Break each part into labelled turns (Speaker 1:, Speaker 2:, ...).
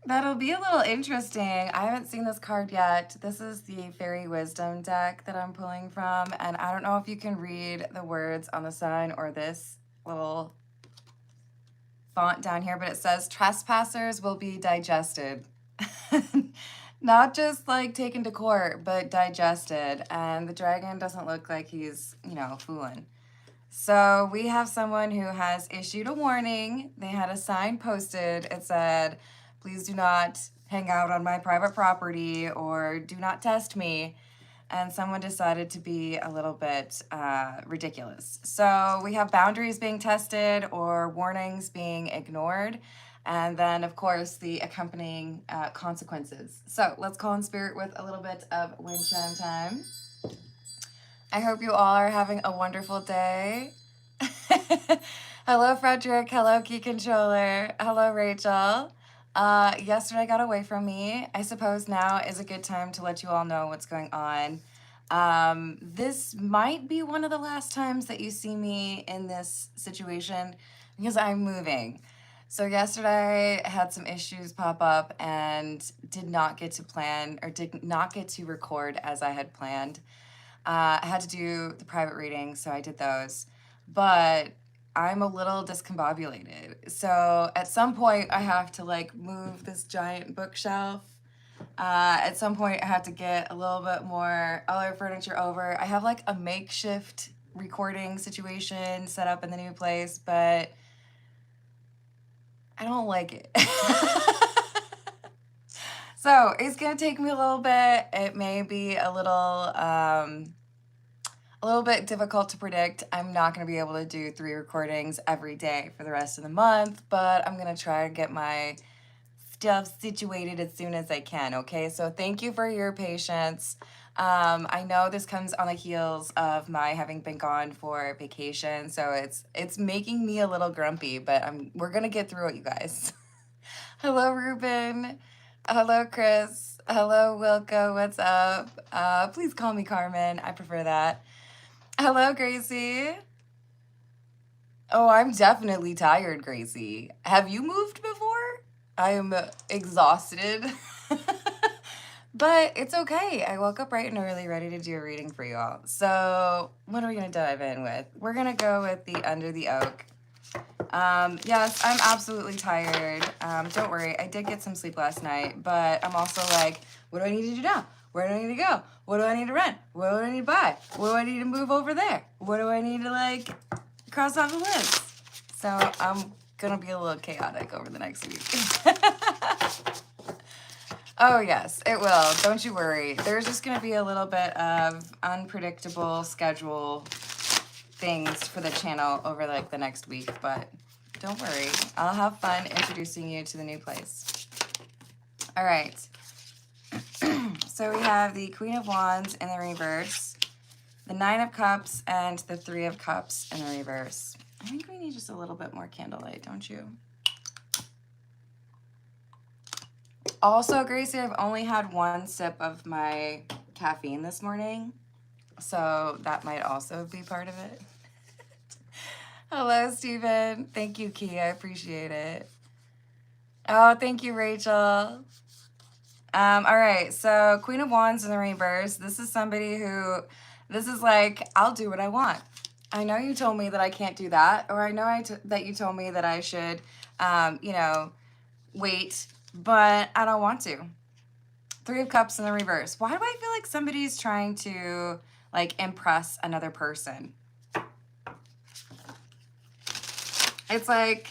Speaker 1: That'll be a little interesting. I haven't seen this card yet. This is the Fairy Wisdom deck that I'm pulling from, and I don't know if you can read the words on the sign or this little font down here, but it says trespassers will be digested. Not just like taken to court, but digested. And the dragon doesn't look like he's, fooling. So we have someone who has issued a warning. They had a sign posted. It said, please do not hang out on my private property or do not test me. And someone decided to be a little bit ridiculous. So we have boundaries being tested or warnings being ignored. And then, of course, the accompanying consequences. So let's call in spirit with a little bit of wind chime time. I hope you all are having a wonderful day. Hello, Frederick. Hello, Key Controller. Hello, Rachel. Yesterday got away from me. I suppose now is a good time to let you all know what's going on. This might be one of the last times that you see me in this situation because I'm moving. So yesterday I had some issues pop up and did not get to plan or did not get to record as I had planned. I had to do the private reading, so I did those. But I'm a little discombobulated. So at some point, I have to like move this giant bookshelf. At some point, I have to get a little bit more other furniture over. I have like a makeshift recording situation set up in the new place, but I don't like it. So it's gonna take me a little bit. It may be a little bit difficult to predict. I'm not going to be able to do 3 recordings every day for the rest of the month, but I'm going to try to get my stuff situated as soon as I can, okay? So thank you for your patience. I know this comes on the heels of my having been gone for vacation, so it's making me a little grumpy, but we're going to get through it, you guys. Hello, Ruben. Hello, Chris. Hello, Wilco. What's up? Please call me Carmen. I prefer that. Hello, Gracie. Oh, I'm definitely tired, Gracie. Have you moved before? I am exhausted. But it's okay. I woke up bright and early, ready to do a reading for you all. So what are we going to dive in with? We're going to go with the Under the Oak. Yes, I'm absolutely tired. Don't worry. I did get some sleep last night, but I'm also like, what do I need to do now? Where do I need to go? What do I need to rent? What do I need to buy? What do I need to move over there? What do I need to like cross off the list? So I'm gonna be a little chaotic over the next week. Oh yes, it will. Don't you worry. There's just gonna be a little bit of unpredictable schedule things for the channel over like the next week, but don't worry. I'll have fun introducing you to the new place. All right. So we have the Queen of Wands in the reverse, the Nine of Cups, and the Three of Cups in the reverse. I think we need just a little bit more candlelight, don't you? Also, Gracie, I've only had 1 sip of my caffeine this morning, so that might also be part of it. Hello, Stephen. Thank you, Key. I appreciate it. Oh, thank you, Rachel. All right, so Queen of Wands in the reverse. This is somebody who, this is like, I'll do what I want. I know you told me that I can't do that, or I know that you told me that I should, wait, but I don't want to. 3 of Cups in the reverse. Why do I feel like somebody's trying to, like, impress another person? It's like,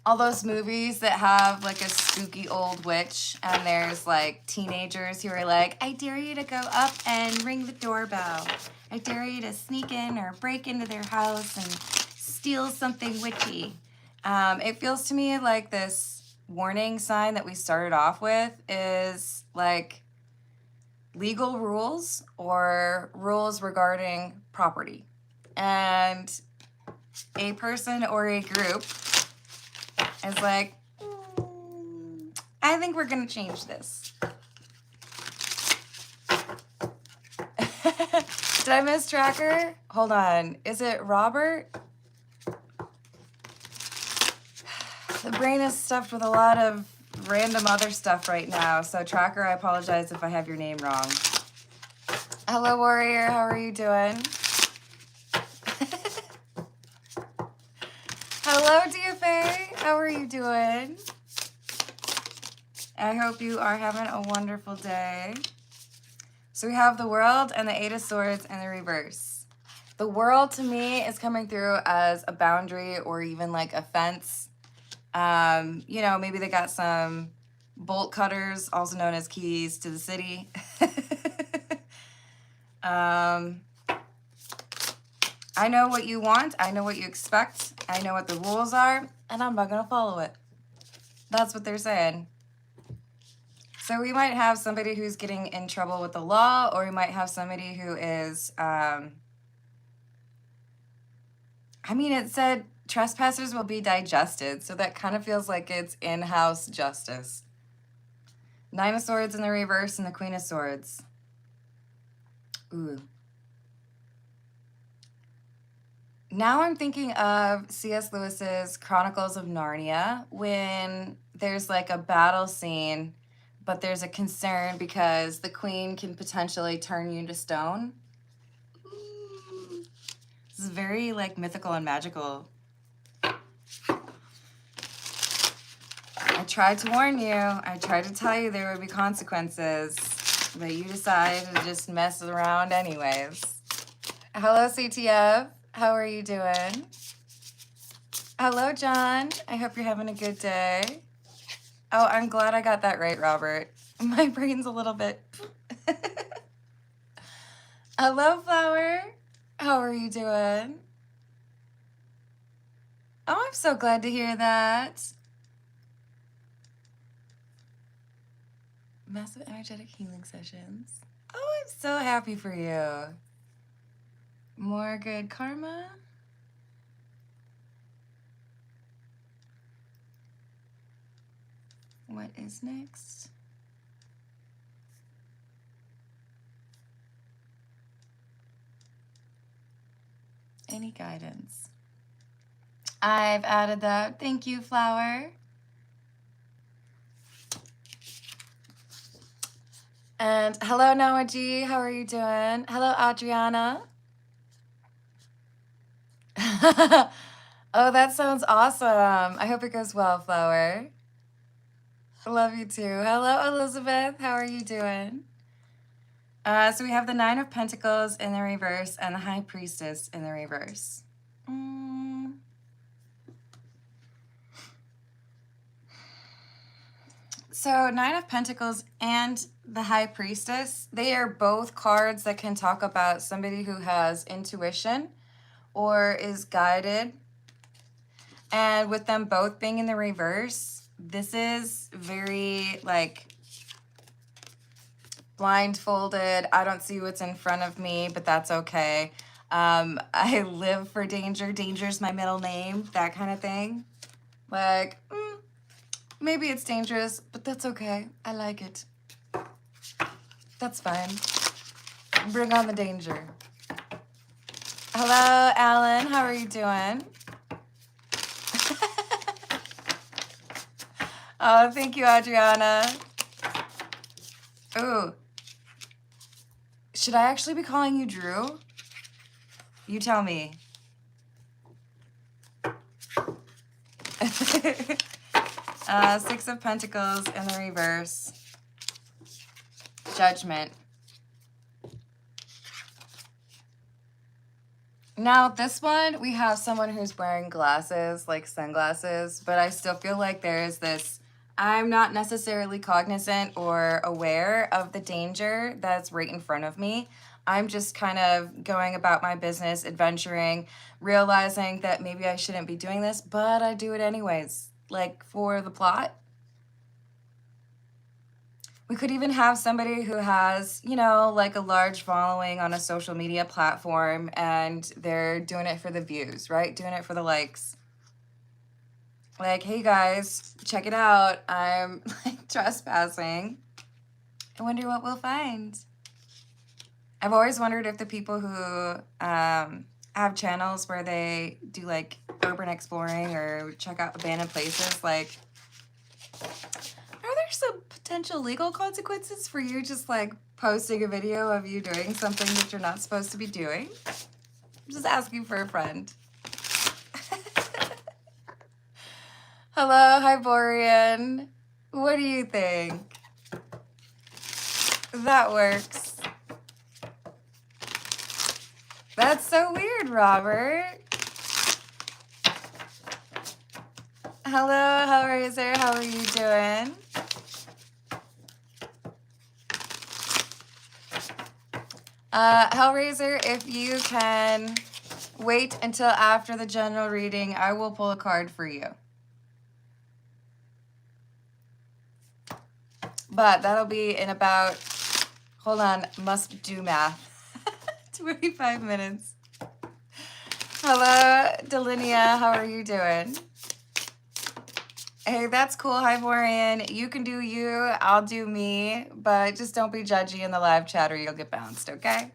Speaker 1: all those movies that have like a spooky old witch and there's like teenagers who are like, I dare you to go up and ring the doorbell. I dare you to sneak in or break into their house and steal something witchy. It feels to me like this warning sign that we started off with is like legal rules or rules regarding property. And a person or a group is like, I think we're going to change this. Did I miss Tracker? Hold on. Is it Robert? The brain is stuffed with a lot of random other stuff right now. So Tracker, I apologize if I have your name wrong. Hello, Warrior. How are you doing? Hello, DFA. How are you doing? I hope you are having a wonderful day. So we have the World and the Eight of Swords in the reverse. The World to me is coming through as a boundary or even like a fence. You know, maybe they got some bolt cutters, also known as keys to the city. I know what you want. I know what you expect. I know what the rules are, and I'm not going to follow it. That's what they're saying. So we might have somebody who's getting in trouble with the law, or we might have somebody who is, I mean, it said trespassers will be digested, so that kind of feels like it's in-house justice. Nine of Swords in the reverse and the Queen of Swords. Ooh. Now I'm thinking of C.S. Lewis's Chronicles of Narnia, when there's like a battle scene, but there's a concern because the queen can potentially turn you to stone. Ooh. This is very like mythical and magical. I tried to warn you. I tried to tell you there would be consequences, but you decided to just mess around anyways. Hello, CTF. How are you doing? Hello, John. I hope you're having a good day. Oh, I'm glad I got that right, Robert. My brain's a little bit... Hello, Flower. How are you doing? Oh, I'm so glad to hear that. Massive energetic healing sessions. Oh, I'm so happy for you. More good karma. What is next? Any guidance? I've added that. Thank you, Flower. And hello, Noah G. How are you doing? Hello, Adriana. Oh, that sounds awesome. I hope it goes well, Flower. I love you too. Hello, Elizabeth. How are you doing? So we have the Nine of Pentacles in the reverse and the High Priestess in the reverse. So Nine of Pentacles and the High Priestess, they are both cards that can talk about somebody who has intuition or is guided. And with them both being in the reverse, this is very like blindfolded. I don't see what's in front of me, but that's okay. I live for danger. Danger's my middle name, that kind of thing. Like, maybe it's dangerous, but that's okay. I like it. That's fine. Bring on the danger. Hello, Alan. How are you doing? Oh, thank you, Adriana. Ooh. Should I actually be calling you Drew? You tell me. Six of Pentacles in the reverse. Judgment. Now, this one, we have someone who's wearing glasses, like sunglasses, but I still feel like there's this, I'm not necessarily cognizant or aware of the danger that's right in front of me. I'm just kind of going about my business, adventuring, realizing that maybe I shouldn't be doing this, but I do it anyways, like for the plot. We could even have somebody who has, you know, like a large following on a social media platform and they're doing it for the views, right? Doing it for the likes. Like, hey guys, check it out. I'm like trespassing. I wonder what we'll find. I've always wondered if the people who have channels where they do like urban exploring or check out abandoned places, like, are there some potential legal consequences for you just like posting a video of you doing something that you're not supposed to be doing? I'm just asking for a friend. Hello, Hyborian. What do you think? That works. That's so weird, Robert. Hello, Hellraiser. How are you doing? Hellraiser, if you can wait until after the general reading, I will pull a card for you. But that'll be in about, hold on, must do math, 25 minutes. Hello, Delinia, how are you doing? Hey, that's cool, Hyborian. You can do you, I'll do me, but just don't be judgy in the live chat or you'll get bounced, okay?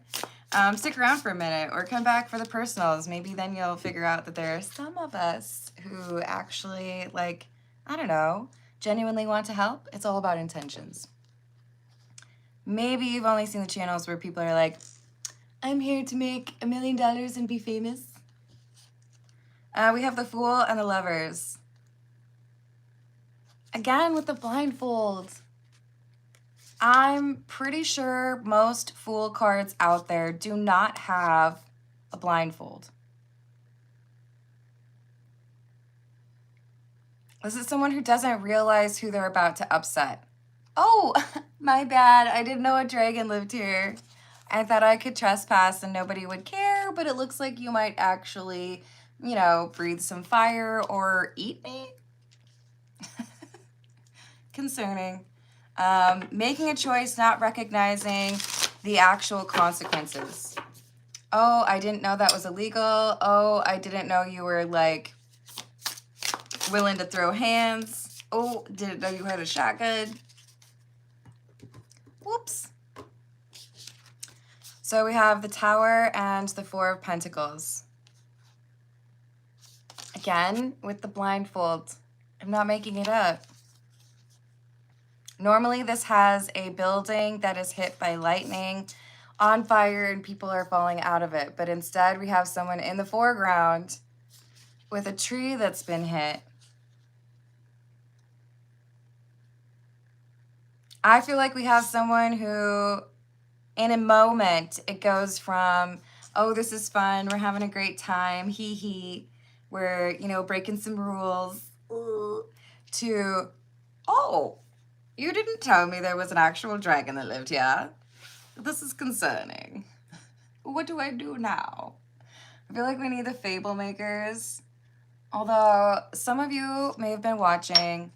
Speaker 1: Stick around for a minute or come back for the personals. Maybe then you'll figure out that there are some of us who actually, like, I don't know, genuinely want to help. It's all about intentions. Maybe you've only seen the channels where people are like, I'm here to make $1 million and be famous. We have the Fool and the Lovers. Again, with the blindfold. I'm pretty sure most Fool cards out there do not have a blindfold. This is someone who doesn't realize who they're about to upset. Oh, my bad. I didn't know a dragon lived here. I thought I could trespass and nobody would care, but it looks like you might actually, you know, breathe some fire or eat me. Concerning. Making a choice, not recognizing the actual consequences. Oh, I didn't know that was illegal. Oh, I didn't know you were like willing to throw hands. Oh, didn't know you had a shotgun. Whoops. So we have the Tower and the Four of Pentacles. Again, with the blindfold. I'm not making it up. Normally, this has a building that is hit by lightning, on fire, and people are falling out of it. But instead, we have someone in the foreground with a tree that's been hit. I feel like we have someone who, in a moment, it goes from, oh, this is fun, we're having a great time, hee hee, we're, you know, breaking some rules, to, oh, you didn't tell me there was an actual dragon that lived here. This is concerning. What do I do now? I feel like we need the Fable Makers. Although some of you may have been watching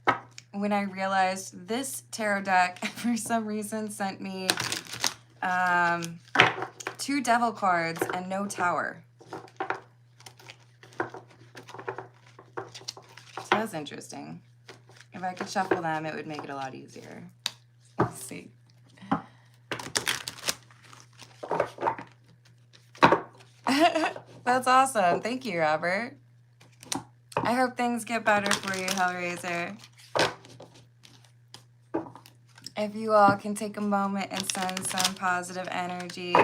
Speaker 1: when I realized this tarot deck, for some reason, sent me 2 devil cards and no tower. So that's interesting. If I could shuffle them, it would make it a lot easier. Let's see. That's awesome. Thank you, Robert. I hope things get better for you, Hellraiser. If you all can take a moment and send some positive energy,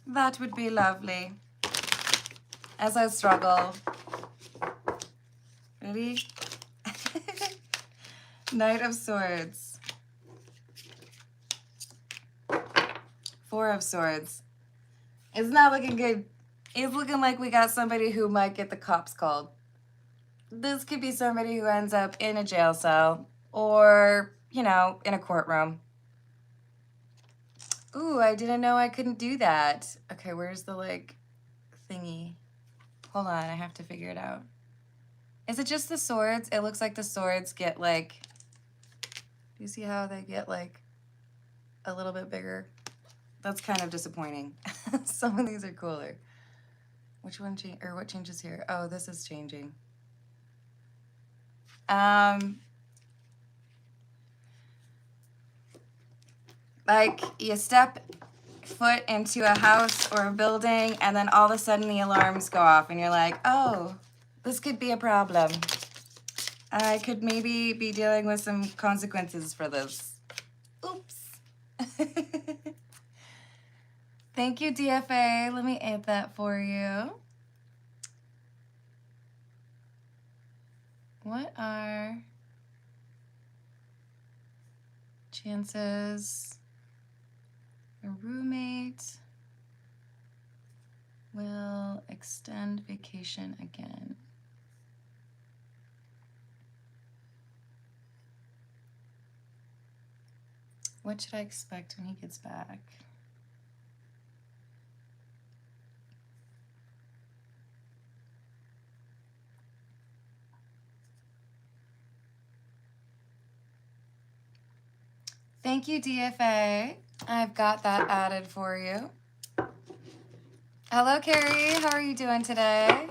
Speaker 1: that would be lovely. As I struggle. Ready? Knight of Swords. 4 of Swords. It's not looking good. It's looking like we got somebody who might get the cops called. This could be somebody who ends up in a jail cell or, you know, in a courtroom. Ooh, I didn't know I couldn't do that. Okay, where's the, like, thingy? Hold on, I have to figure it out. Is it just the swords? It looks like the swords get, like, do you see how they get, like, a little bit bigger? That's kind of disappointing. Some of these are cooler. Which one or what changes here? Oh, this is changing. Like, you step foot into a house or a building, and then all of a sudden the alarms go off and you're like, oh, this could be a problem. I could maybe be dealing with some consequences for this. Oops. Thank you, DFA. Let me add that for you. What are chances your roommate will extend vacation again? What should I expect when he gets back? Thank you, DFA. I've got that added for you. Hello, Carrie. How are you doing today?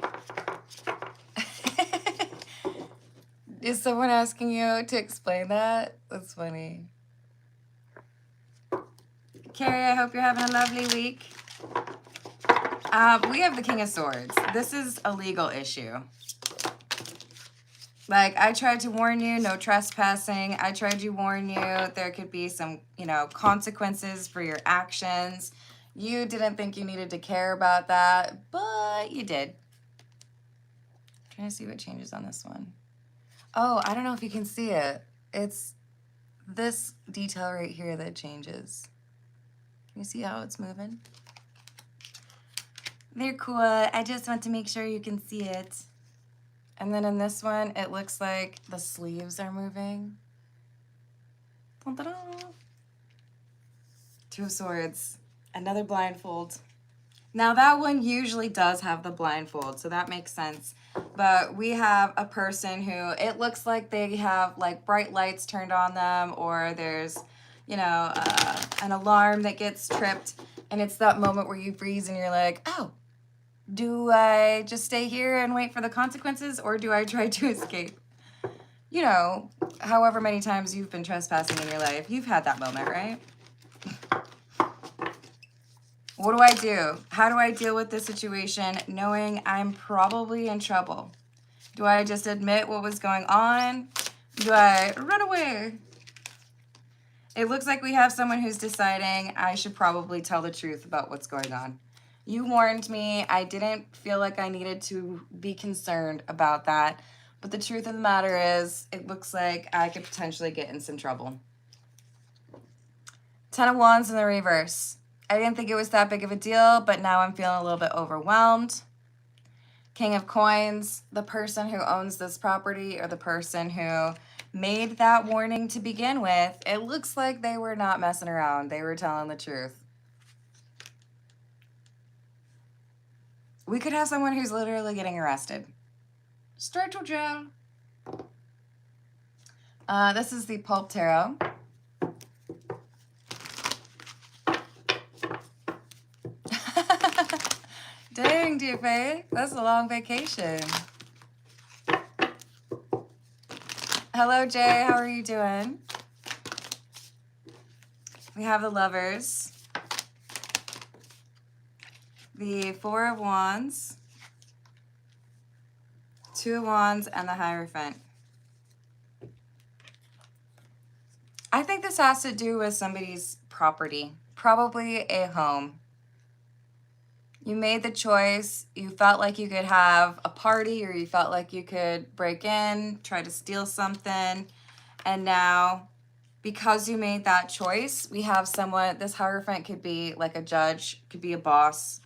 Speaker 1: Is someone asking you to explain that? That's funny. Carrie, I hope you're having a lovely week. We have the King of Swords. This is a legal issue. Like, I tried to warn you, no trespassing. I tried to warn you there could be some, consequences for your actions. You didn't think you needed to care about that, but you did. I'm trying to see what changes on this one. Oh, I don't know if you can see it. It's this detail right here that changes. Can you see how it's moving? They're cool. I just want to make sure you can see it. And then in this one, it looks like the sleeves are moving. Dun-dun-dun. Two of Swords. Another blindfold. Now that one usually does have the blindfold, so that makes sense. But we have a person who, it looks like they have like bright lights turned on them, or there's, an alarm that gets tripped. And it's that moment where you freeze and you're like, oh, do I just stay here and wait for the consequences, or do I try to escape? However many times you've been trespassing in your life, you've had that moment, right? What do I do? How do I deal with this situation knowing I'm probably in trouble? Do I just admit what was going on? Do I run away? It looks like we have someone who's deciding I should probably tell the truth about what's going on. You warned me. I didn't feel like I needed to be concerned about that. But the truth of the matter is, it looks like I could potentially get in some trouble. Ten of Wands in the reverse. I didn't think it was that big of a deal, but now I'm feeling a little bit overwhelmed. King of Coins, the person who owns this property, or the person who made that warning to begin with, it looks like they were not messing around. They were telling the truth. We could have someone who's literally getting arrested. Straight to jail. This is the Pulp Tarot. Dang, DFA, that's a long vacation. Hello, Jay, how are you doing? We have the Lovers, the Four of Wands, Two of Wands, and the Hierophant. I think this has to do with somebody's property, probably a home. You made the choice, you felt like you could have a party, or you felt like you could break in, try to steal something, and now, because you made that choice, we have someone, this Hierophant could be like a judge, could be a boss,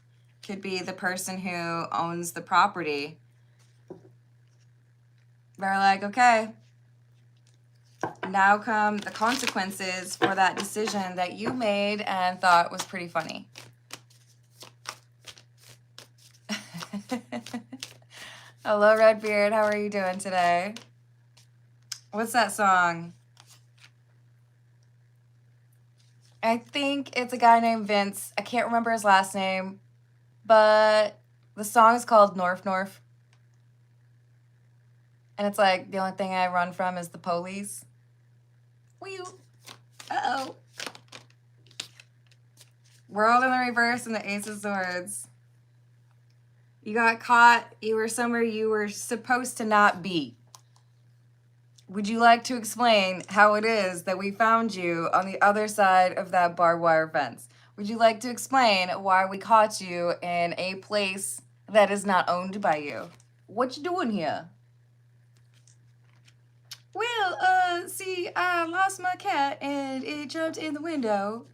Speaker 1: could be the person who owns the property. They're like, okay, now come the consequences for that decision that you made and thought was pretty funny. Hello, Redbeard. How are you doing today? What's that song? I think it's a guy named Vince. I can't remember his last name, but the song is called North North. And it's like, the only thing I run from is the police. Wee. Uh-oh. World in the reverse and the Ace of Swords. You got caught. You were somewhere you were supposed to not be. Would you like to explain how it is that we found you on the other side of that barbed wire fence? Would you like to explain why we caught you in a place that is not owned by you? What you doing here? Well, see, I lost my cat and it jumped in the window.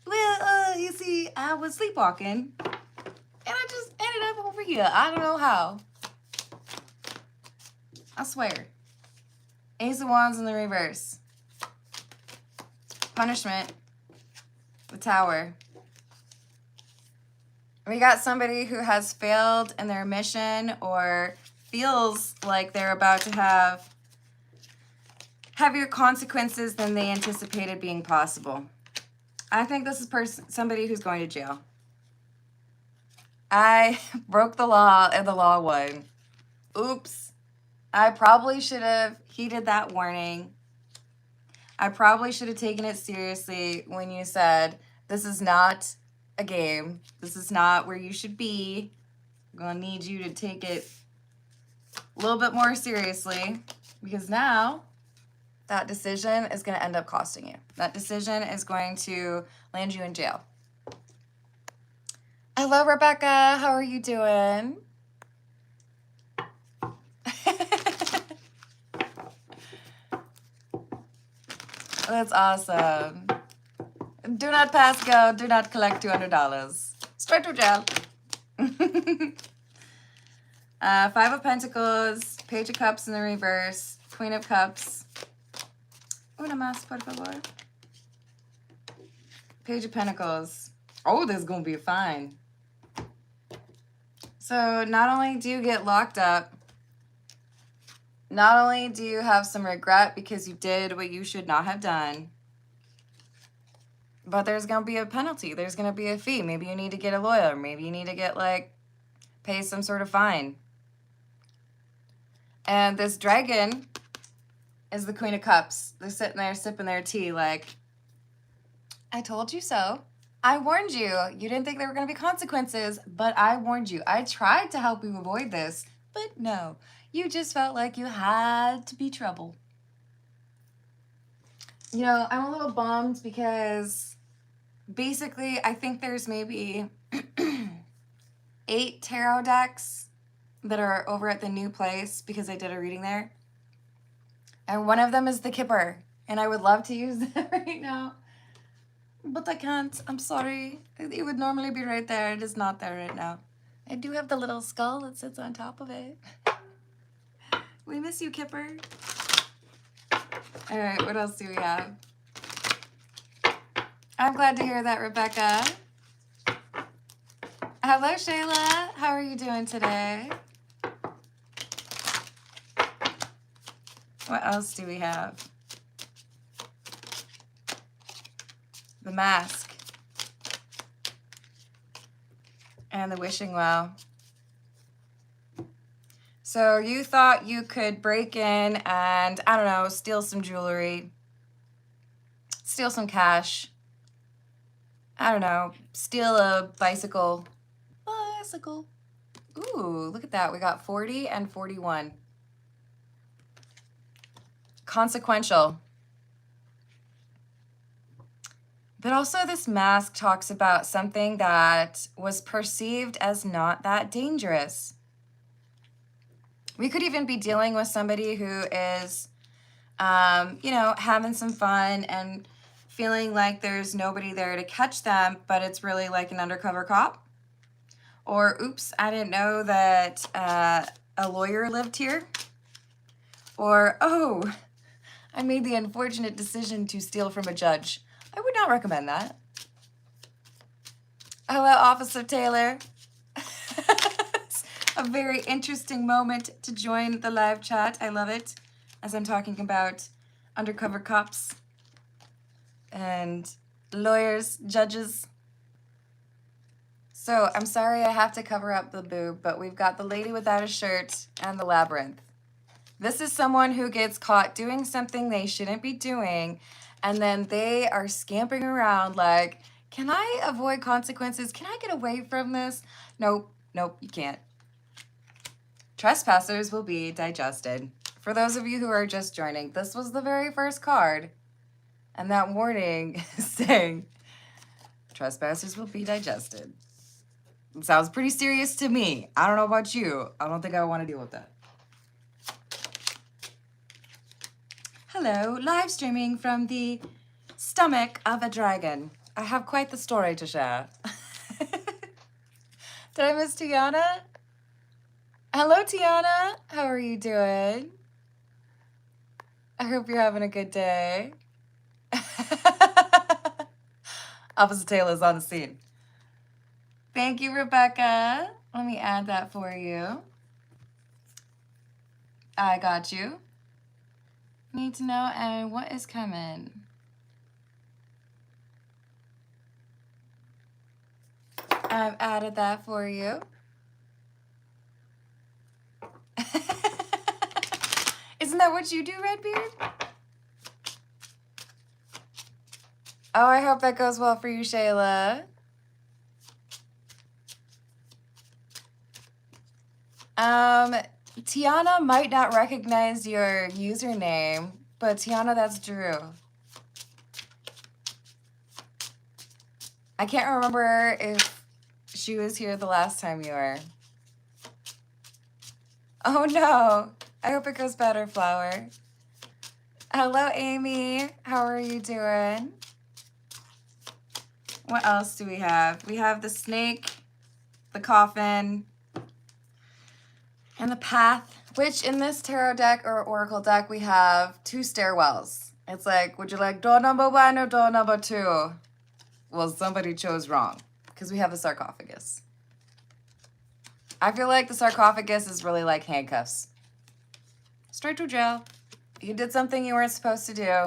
Speaker 1: Well, you see, I was sleepwalking and I just ended up over here. I don't know how. I swear. Ace of Wands in the reverse. Punishment. The Tower. We got somebody who has failed in their mission or feels like they're about to have heavier consequences than they anticipated being possible. I think this is somebody who's going to jail. I broke the law and the law won. Oops. I probably should have heeded that warning. I probably should have taken it seriously when you said, this is not a game. This is not where you should be. I'm going to need you to take it a little bit more seriously, because now that decision is going to end up costing you. That decision is going to land you in jail. Hello, Rebecca. How are you doing? That's awesome. Do not pass go. Do not collect $200. Straight to jail. Five of Pentacles, Page of Cups in the reverse, Queen of Cups. Una más, por favor. Page of Pentacles. Oh, this is going to be fine. So not only do you get locked up, not only do you have some regret because you did what you should not have done, but there's going to be a penalty. There's going to be a fee. Maybe you need to get a lawyer. Maybe you need to get, pay some sort of fine. And this dragon is the Queen of Cups. They're sitting there sipping their tea like, I told you so. I warned you. You didn't think there were going to be consequences, but I warned you. I tried to help you avoid this, but no. You just felt like you had to be trouble. You know, I'm a little bummed because basically I think there's maybe 8 tarot decks that are over at the new place because I did a reading there. And one of them is the Kipper. And I would love to use that right now. But I can't. I'm sorry. It would normally be right there. It is not there right now. I do have the little skull that sits on top of it. We miss you, Kipper. All right, what else do we have? I'm glad to hear that, Rebecca. Hello, Shayla. How are you doing today? What else do we have? The Mask. And the Wishing Well. So you thought you could break in and, I don't know, steal some jewelry, steal some cash, I don't know, steal a bicycle. Bicycle. Ooh, look at that. We got 40 and 41. Consequential. But also this mask talks about something that was perceived as not that dangerous. We could even be dealing with somebody who is, you know, having some fun and feeling like there's nobody there to catch them, but it's really like an undercover cop. Or, oops, I didn't know that a lawyer lived here. Or, oh, I made the unfortunate decision to steal from a judge. I would not recommend that. Hello, Officer Taylor. A very interesting moment to join the live chat. I love it, as I'm talking about undercover cops and lawyers, judges. So I'm sorry I have to cover up the boob, but we've got the Lady Without a Shirt and the Labyrinth. This is someone who gets caught doing something they shouldn't be doing, And then they are scampering around like, can I avoid consequences? Can I get away from this? Nope, nope, you can't. Trespassers will be digested. For those of you who are just joining, this was the very first card. And that warning is saying, trespassers will be digested. It sounds pretty serious to me. I don't know about you. I don't think I want to deal with that. Hello, live streaming from the stomach of a dragon. I have quite the story to share. Did I miss Tiana? Hello, Tiana. How are you doing? I hope you're having a good day. Opposite Taylor's on the scene. Thank you, Rebecca. Let me add that for you. I got you. Need to know and what is coming. I've added that for you. Isn't that what you do, Redbeard? Oh, I hope that goes well for you, Shayla. Tiana might not recognize your username, but Tiana, that's Drew. I can't remember if she was here the last time you were. Oh no, I hope it goes better, Flower. Hello, Amy. How are you doing? What else do we have? We have the snake, the coffin, and the path, which in this tarot deck or oracle deck, we have 2 stairwells. It's like, would you like door number 1 or door number 2? Well, somebody chose wrong because we have the sarcophagus. I feel like the sarcophagus is really like handcuffs. Straight to jail. You did something you weren't supposed to do.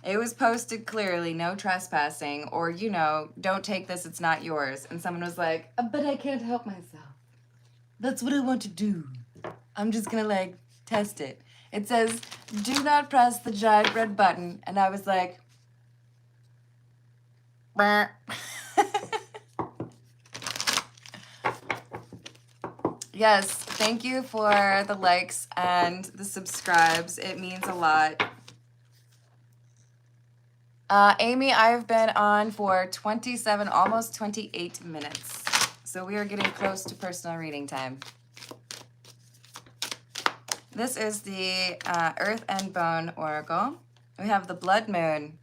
Speaker 1: It was posted clearly, no trespassing, or, you know, don't take this, it's not yours. And someone was like, but I can't help myself. That's what I want to do. I'm just gonna like test it. It says, do not press the giant red button. And I was like, yes, thank you for the likes and the subscribes. It means a lot. Amy, I've been on for 27, almost 28 minutes. So we are getting close to personal reading time. This is the Earth and Bone Oracle. We have the Blood Moon.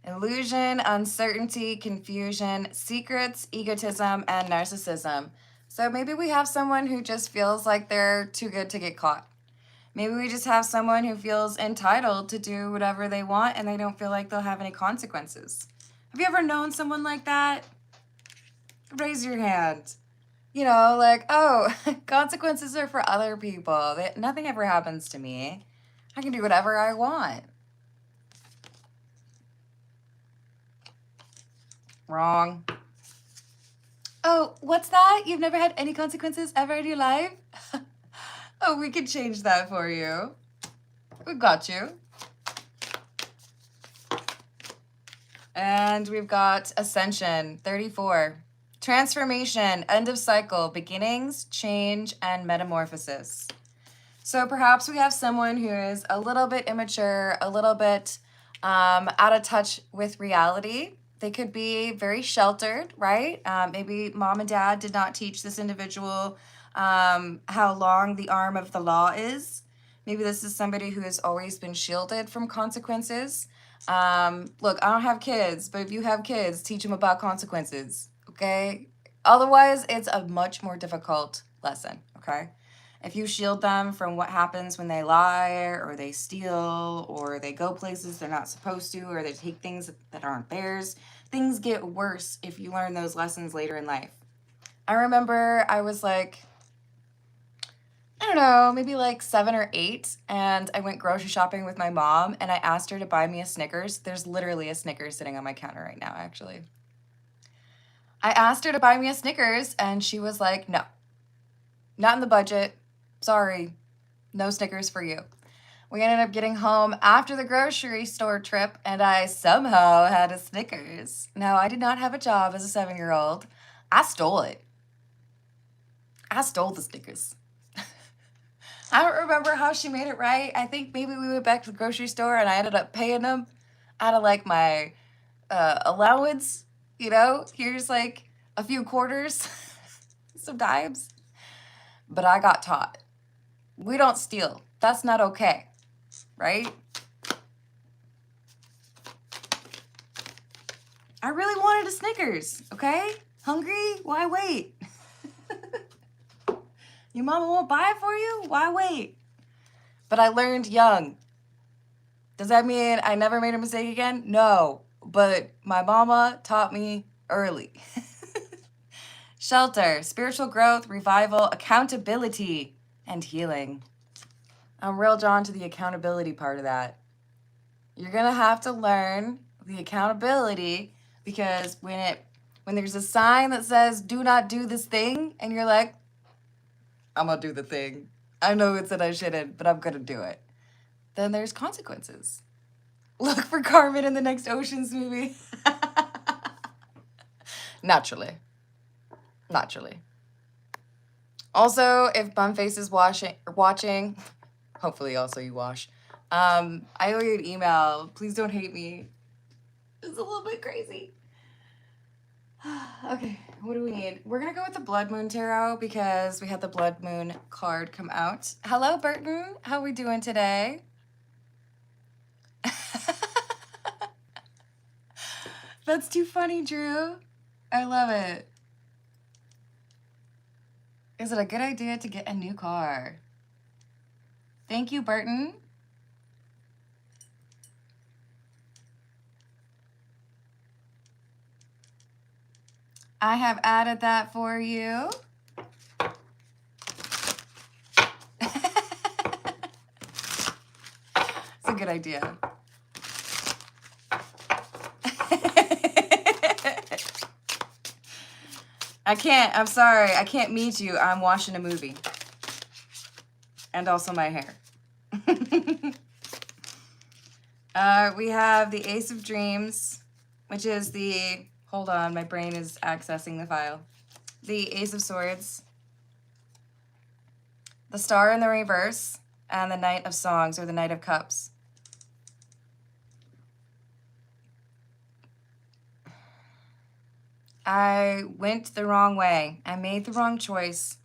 Speaker 1: Illusion, uncertainty, confusion, secrets, egotism, and narcissism. So maybe we have someone who just feels like they're too good to get caught. Maybe we just have someone who feels entitled to do whatever they want and they don't feel like they'll have any consequences. Have you ever known someone like that? Raise your hand. You know, like, oh, consequences are for other people. Nothing ever happens to me. I can do whatever I want. Wrong. Oh, what's that? You've never had any consequences ever in your life? Oh, we can change that for you. We got you. And we've got Ascension, 34. Transformation, end of cycle, beginnings, change, and metamorphosis. So perhaps we have someone who is a little bit immature, a little bit out of touch with reality. They could be very sheltered, right? Maybe mom and dad did not teach this individual how long the arm of the law is. Maybe this is somebody who has always been shielded from consequences. Look, I don't have kids, but if you have kids, teach them about consequences, okay? Otherwise, it's a much more difficult lesson, okay? If you shield them from what happens when they lie or they steal or they go places they're not supposed to or they take things that aren't theirs, things get worse if you learn those lessons later in life. I remember I was like, I don't know, maybe like 7 or 8, and I went grocery shopping with my mom, and I asked her to buy me a Snickers. There's literally a Snickers sitting on my counter right now, actually. I asked her to buy me a Snickers, and she was like, no, not in the budget. Sorry, no Snickers for you. We ended up getting home after the grocery store trip, and I somehow had a Snickers. Now, I did not have a job as a 7-year-old. I stole it. I stole the Snickers. I don't remember how she made it right. I think maybe we went back to the grocery store and I ended up paying them out of like my allowance. You know, here's like a few quarters, some dimes. But I got taught. We don't steal. That's not okay, right? I really wanted a Snickers, okay? Hungry? Why wait? Your mama won't buy it for you? Why wait? But I learned young. Does that mean I never made a mistake again? No, but my mama taught me early. Shelter, spiritual growth, revival, accountability, and healing. I'm real drawn to the accountability part of that. You're gonna have to learn the accountability because when there's a sign that says do not do this thing and you're like, I'm gonna do the thing. I know it said I shouldn't, but I'm gonna do it. Then there's consequences. Look for Carmen in the next Oceans movie. Naturally. Also, if Bumface is watching, hopefully also you wash. I owe you an email. Please don't hate me. It's a little bit crazy. Okay, what do we need? We're gonna go with the Blood Moon Tarot because we had the Blood Moon card come out. Hello, Burton. How are we doing today? That's too funny, Drew. I love it. Is it a good idea to get a new car? Thank you, Burton. I have added that for you. It's a good idea. I'm sorry, I can't meet you. I'm watching a movie. And also my hair. We have the Ace of Dreams, which is the, hold on, my brain is accessing the file. The Ace of Swords, the Star in the Reverse, and the Knight of Songs, or the Knight of Cups. I went the wrong way. I made the wrong choice.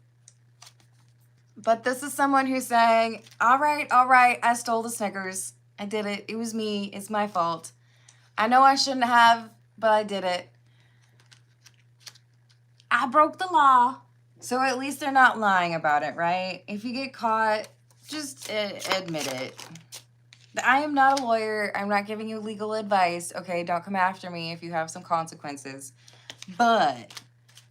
Speaker 1: But this is someone who's saying, all right, I stole the Snickers. I did it. It was me. It's my fault. I know I shouldn't have, but I did it. I broke the law. So at least they're not lying about it, right? If you get caught, just admit it. I am not a lawyer. I'm not giving you legal advice. Okay, don't come after me if you have some consequences. But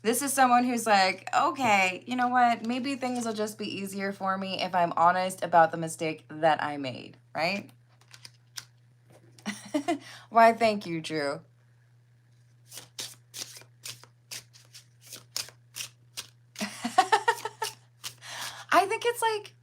Speaker 1: this is someone who's like, okay, you know what? Maybe things will just be easier for me if I'm honest about the mistake that I made, right? Why, thank you, Drew. I think it's like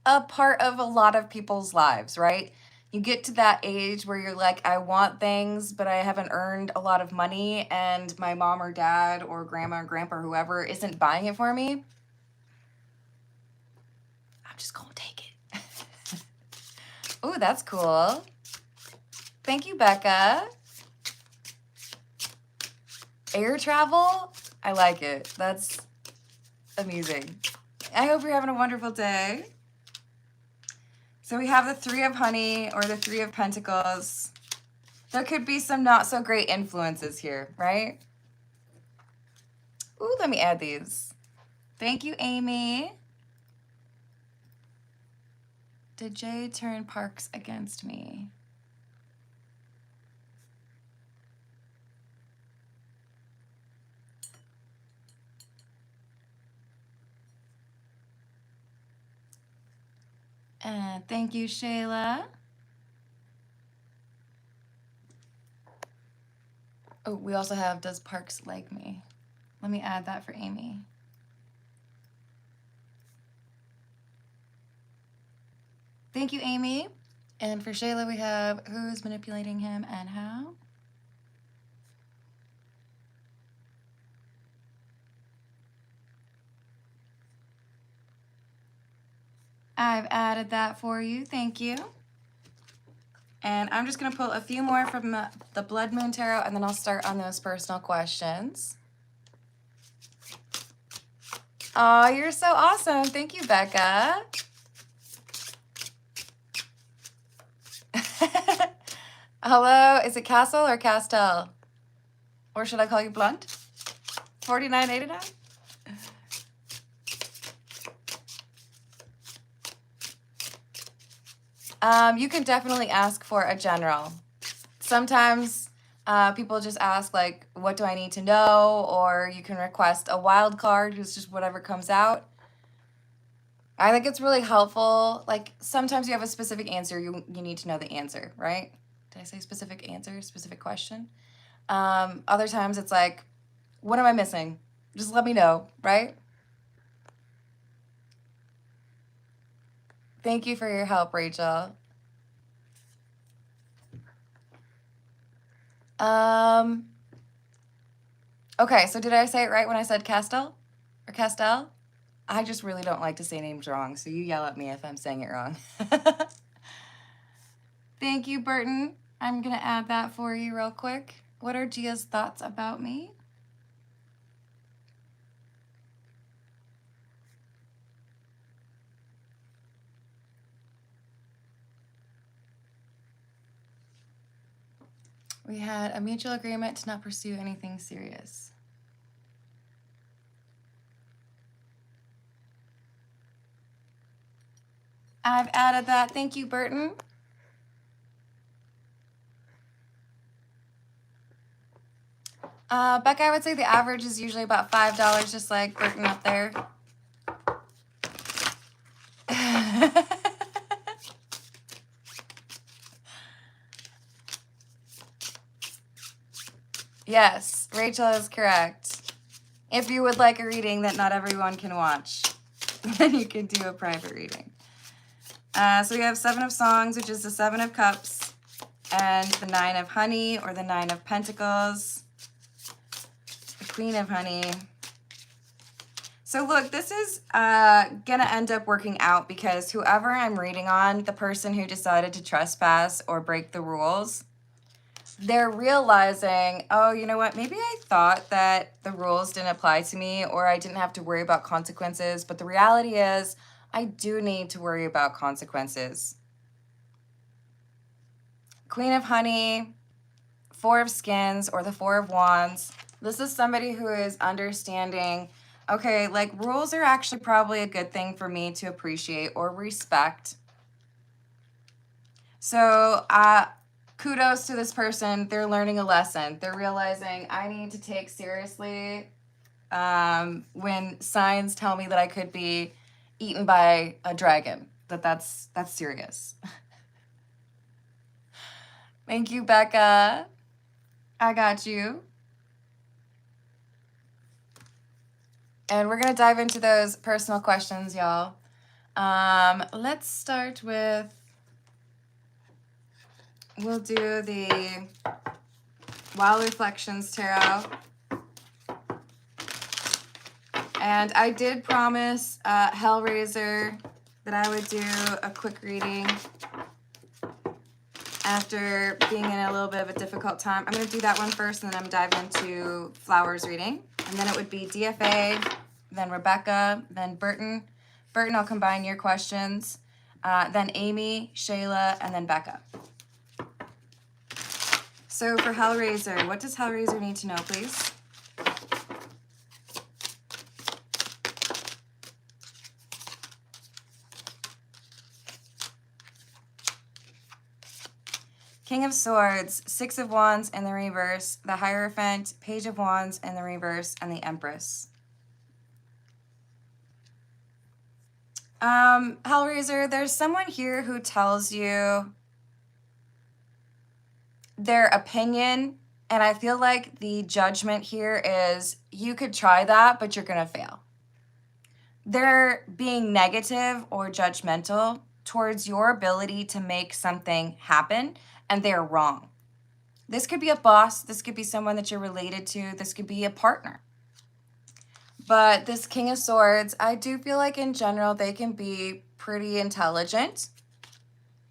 Speaker 1: a part of a lot of people's lives, right? You get to that age where you're like, I want things, but I haven't earned a lot of money, and my mom or dad or grandma or grandpa or whoever isn't buying it for me. I'm just gonna take it. Oh, that's cool. Thank you, Becca. Air travel? I like it. That's amusing. I hope you're having a wonderful day. So we have the Three of Honey or the Three of Pentacles. There could be some not so great influences here, right? Ooh, let me add these. Thank you, Amy. Did Jay turn Parks against me? And thank you, Shayla. Oh, we also have, does Parks like me? Let me add that for Amy. Thank you, Amy. And for Shayla, we have who's manipulating him and how. I've added that for you. Thank you. And I'm just going to pull a few more from the Blood Moon Tarot, and then I'll start on those personal questions. Oh, you're so awesome. Thank you, Becca. Hello, is it Castle or Castell? Or should I call you Blunt? 49.89? You can definitely ask for a general. Sometimes people just ask, like, what do I need to know? Or you can request a wild card, who's just whatever comes out. I think it's really helpful. Like, sometimes you have a specific answer. You need to know the answer, right? Did I say specific answer, specific question? Other times it's like, what am I missing? Just let me know, right? Thank you for your help, Rachel. Okay, so did I say it right when I said Castell or Castell? I just really don't like to say names wrong, so you yell at me if I'm saying it wrong. Thank you, Burton. I'm going to add that for you real quick. What are Gia's thoughts about me? We had a mutual agreement to not pursue anything serious. I've added that. Thank you, Burton. Becca, I would say the average is usually about $5, just like Burton up there. Yes, Rachel is correct. If you would like a reading that not everyone can watch, then you can do a private reading. So we have 7 of Songs, which is the 7 of Cups, and the 9 of Honey, or the 9 of Pentacles, the Queen of Honey. So look, this is gonna end up working out because whoever I'm reading on, the person who decided to trespass or break the rules, they're realizing, oh, you know what, maybe I thought that the rules didn't apply to me or I didn't have to worry about consequences, but the reality is I do need to worry about consequences. Queen of Honey, 4 of Skins, or the 4 of Wands. This is somebody who is understanding, okay, like rules are actually probably a good thing for me to appreciate or respect. So kudos to this person. They're learning a lesson. They're realizing I need to take seriously when signs tell me that I could be eaten by a dragon. That's serious. Thank you, Becca. I got you. And we're going to dive into those personal questions, y'all. Let's start with, we'll do the Wild Reflections Tarot. And I did promise Hellraiser that I would do a quick reading after being in a little bit of a difficult time. I'm going to do that one first, and then I'm diving into Flowers reading. And then it would be DFA, then Rebecca, then Burton. Burton, I'll combine your questions. Then Amy, Shayla, and then Becca. So for Hellraiser, what does Hellraiser need to know, please? King of Swords, 6 of Wands in the reverse, the Hierophant, Page of Wands in the reverse, and the Empress. Hellraiser, there's someone here who tells you their opinion, and I feel like the judgment here is you could try that, but you're gonna fail. They're being negative or judgmental towards your ability to make something happen, and they're wrong. This could be a boss. This could be someone that you're related to. This could be a partner. But this King of Swords, I do feel like in general, they can be pretty intelligent.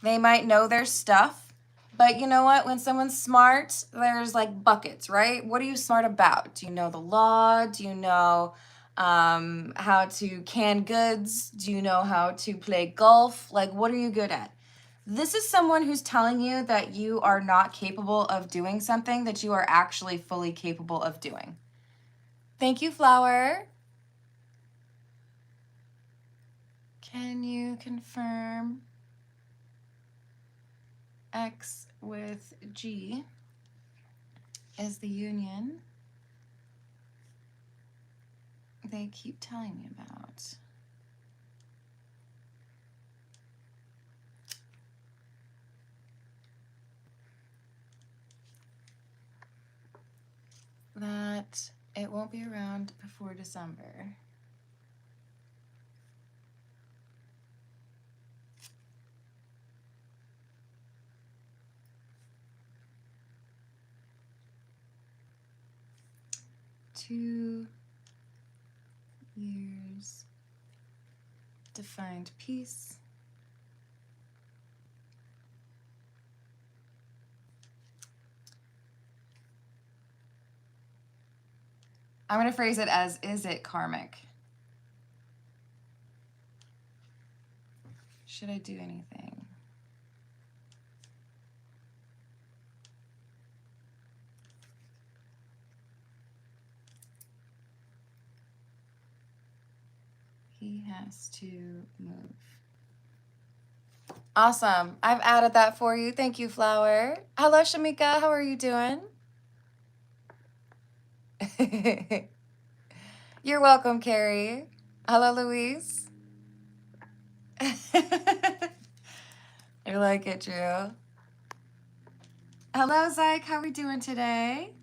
Speaker 1: They might know their stuff. But you know what? When someone's smart, there's like buckets, right? What are you smart about? Do you know the law? Do you know how to can goods? Do you know how to play golf? Like, what are you good at? This is someone who's telling you that you are not capable of doing something that you are actually fully capable of doing. Thank you, Flower. Can you confirm X with G is the union they keep telling me about? That it won't be around before December. Two years to find peace. I'm going to phrase it as, is it karmic? Should I do anything? He has to move. Awesome. I've added that for you. Thank you, Flower. Hello, Shamika. How are you doing? You're welcome, Carrie. Hello, Louise. I like it, Drew. Hello, Zyke. How are we doing today?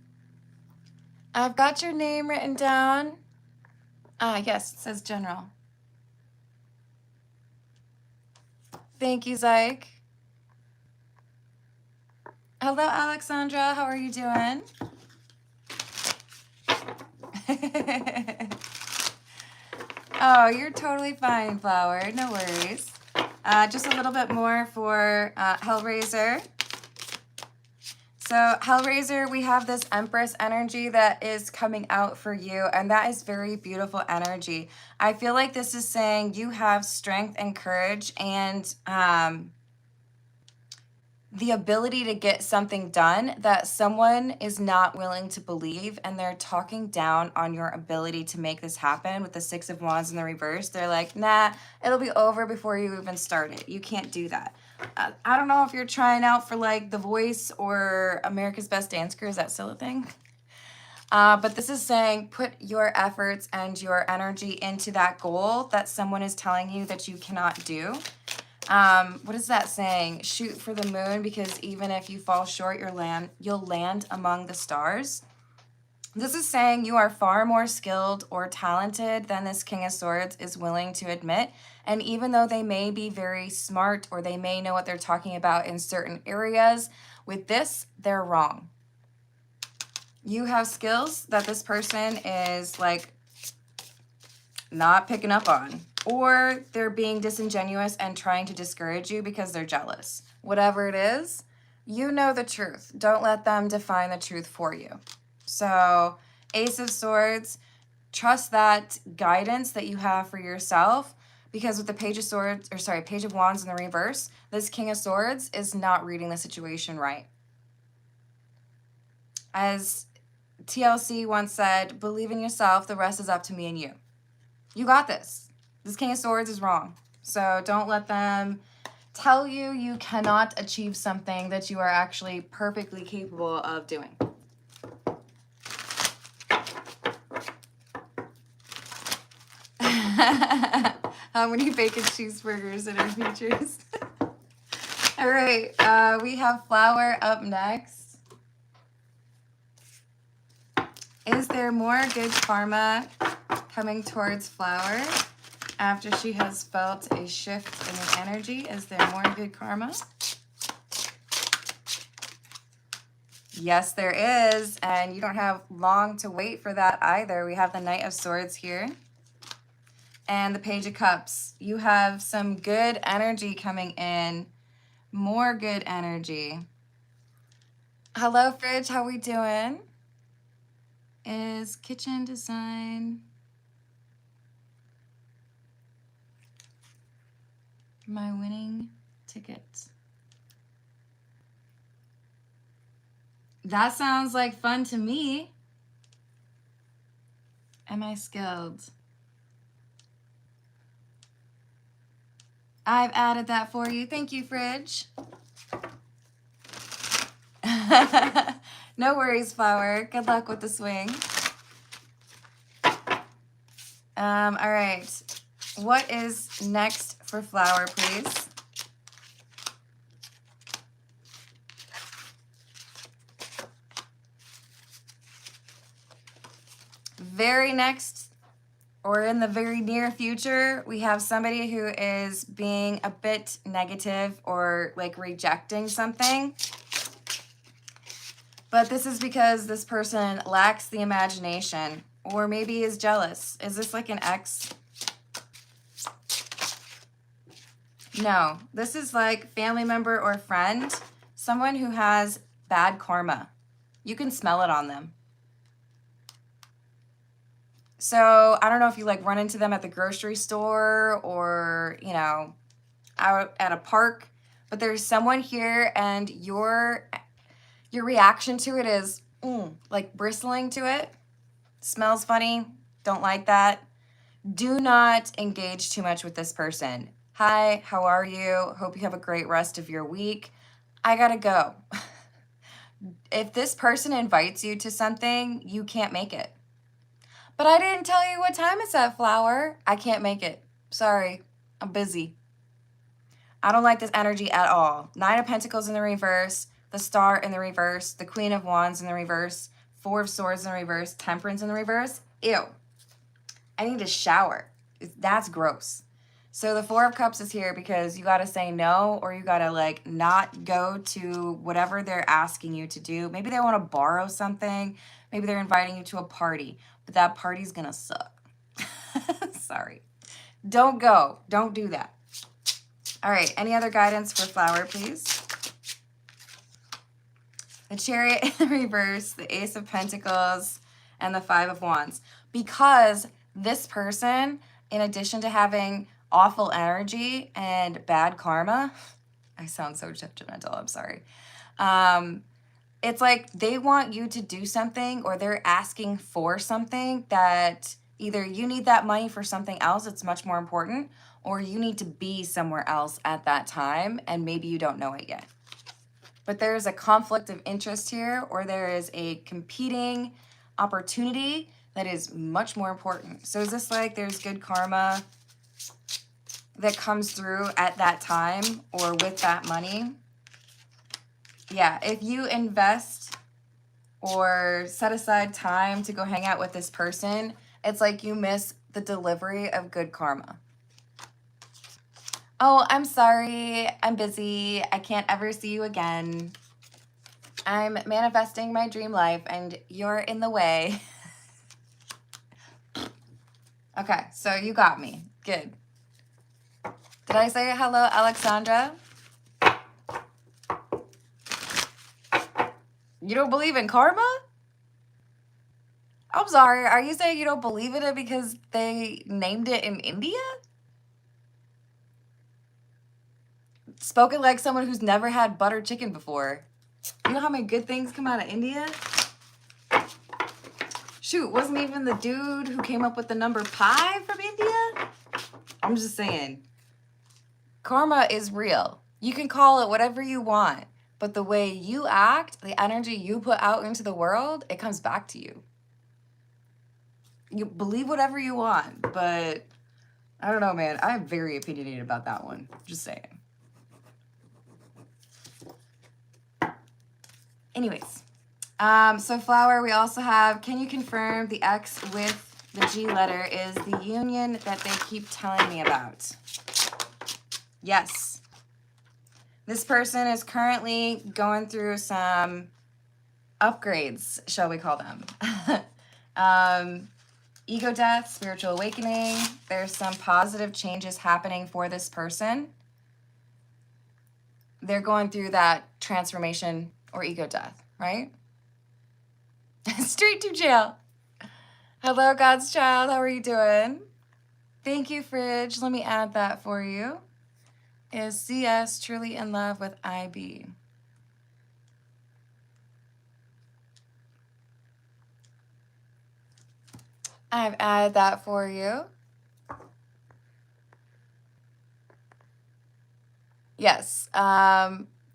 Speaker 1: I've got your name written down. Yes, it says general. Thank you, Zyke. Hello, Alexandra. How are you doing? Oh, you're totally fine, Flower. No worries. Just a little bit more for Hellraiser. So Hellraiser, we have this Empress energy that is coming out for you, and that is very beautiful energy. I feel like this is saying you have strength and courage and the ability to get something done that someone is not willing to believe, and they're talking down on your ability to make this happen. With the Six of Wands in the reverse, they're like, nah, it'll be over before you even start it. You can't do that. I don't know if you're trying out for like The Voice or America's Best Dancer. Is that still a thing? But this is saying put your efforts and your energy into that goal that someone is telling you that you cannot do. What is that saying? Shoot for the moon, because even if you fall short, you'll land among the stars. This is saying you are far more skilled or talented than this King of Swords is willing to admit. And even though they may be very smart or they may know what they're talking about in certain areas, with this, they're wrong. You have skills that this person is like not picking up on, or they're being disingenuous and trying to discourage you because they're jealous. Whatever it is, you know the truth. Don't let them define the truth for you. So Ace of Swords, trust that guidance that you have for yourself, because with the Page of Swords, or sorry, Page of Wands in the reverse, this King of Swords is not reading the situation right. As TLC once said, believe in yourself, the rest is up to me and you. You got this. This King of Swords is wrong. So don't let them tell you you cannot achieve something that you are actually perfectly capable of doing. How many bacon cheeseburgers in our futures? All right, we have Flower up next. Is there more good karma coming towards Flower? after she has felt a shift in the energy? Is there more good karma? Yes, there is. And you don't have long to wait for that either. We have the Knight of Swords here and the Page of Cups. You have some good energy coming in. More good energy. Hello, Fridge. How we doing? Is kitchen design my winning ticket? That sounds like fun to me. Am I skilled? I've added that for you. Thank you, Fridge. No worries, Flower. Good luck with the swing. All right. What is next for Flower, please? Very next, or in the very near future, we have somebody who is being a bit negative or like rejecting something. But this is because this person lacks the imagination or maybe is jealous. Is this like an ex? No, this is like family member or friend, someone who has bad karma. You can smell it on them. So I don't know if you like run into them at the grocery store or, you know, out at a park, but there's someone here and your reaction to it is like bristling to it. Smells funny. Don't like that. Do not engage too much with this person. Hi, how are you? Hope you have a great rest of your week. I gotta go. If this person invites you to something, you can't make it. But I didn't tell you what time it's at, Flower. I can't make it. Sorry, I'm busy. I don't like this energy at all. 9 of Pentacles in the reverse, the Star in the reverse, the Queen of Wands in the reverse, 4 of Swords in the reverse, Temperance in the reverse. Ew. I need to shower. That's gross. So the 4 of Cups is here because you got to say no, or you got to like not go to whatever they're asking you to do. Maybe they want to borrow something. Maybe they're inviting you to a party, but that party's going to suck. Sorry. Don't go. Don't do that. All right. Any other guidance for Flower, please? The Chariot in the reverse, the Ace of Pentacles, and the 5 of Wands. Because this person, in addition to having awful energy and bad karma, I sound so judgmental, I'm sorry. It's like they want you to do something, or they're asking for something that either you need that money for something else that's much more important, or you need to be somewhere else at that time, and maybe you don't know it yet. But there's a conflict of interest here, or there is a competing opportunity that is much more important. So is this like there's good karma that comes through at that time or with that money? Yeah, if you invest or set aside time to go hang out with this person, it's like you miss the delivery of good karma. Oh, I'm sorry. I'm busy. I can't ever see you again. I'm manifesting my dream life and you're in the way. Okay, so you got me. Good. Did I say hello, Alexandra? You don't believe in karma? I'm sorry. Are you saying you don't believe in it because they named it in India? Spoken like someone who's never had butter chicken before. You know how many good things come out of India? Shoot, wasn't even the dude who came up with the number pi from India? I'm just saying. Karma is real. You can call it whatever you want, but the way you act, the energy you put out into the world, it comes back to you. You believe whatever you want, but I don't know, man. I'm very opinionated about that one. Just saying. Anyways, so Flower, we also have, can you confirm the ex with the G letter is the union that they keep telling me about. Yes. This person is currently going through some upgrades, shall we call them. Ego death, spiritual awakening. There's some positive changes happening for this person. They're going through that transformation or ego death, right? Straight to jail. Hello, God's child. How are you doing? Thank you, Fridge. Let me add that for you. Is CS truly in love with IB? I've added that for you. Yes.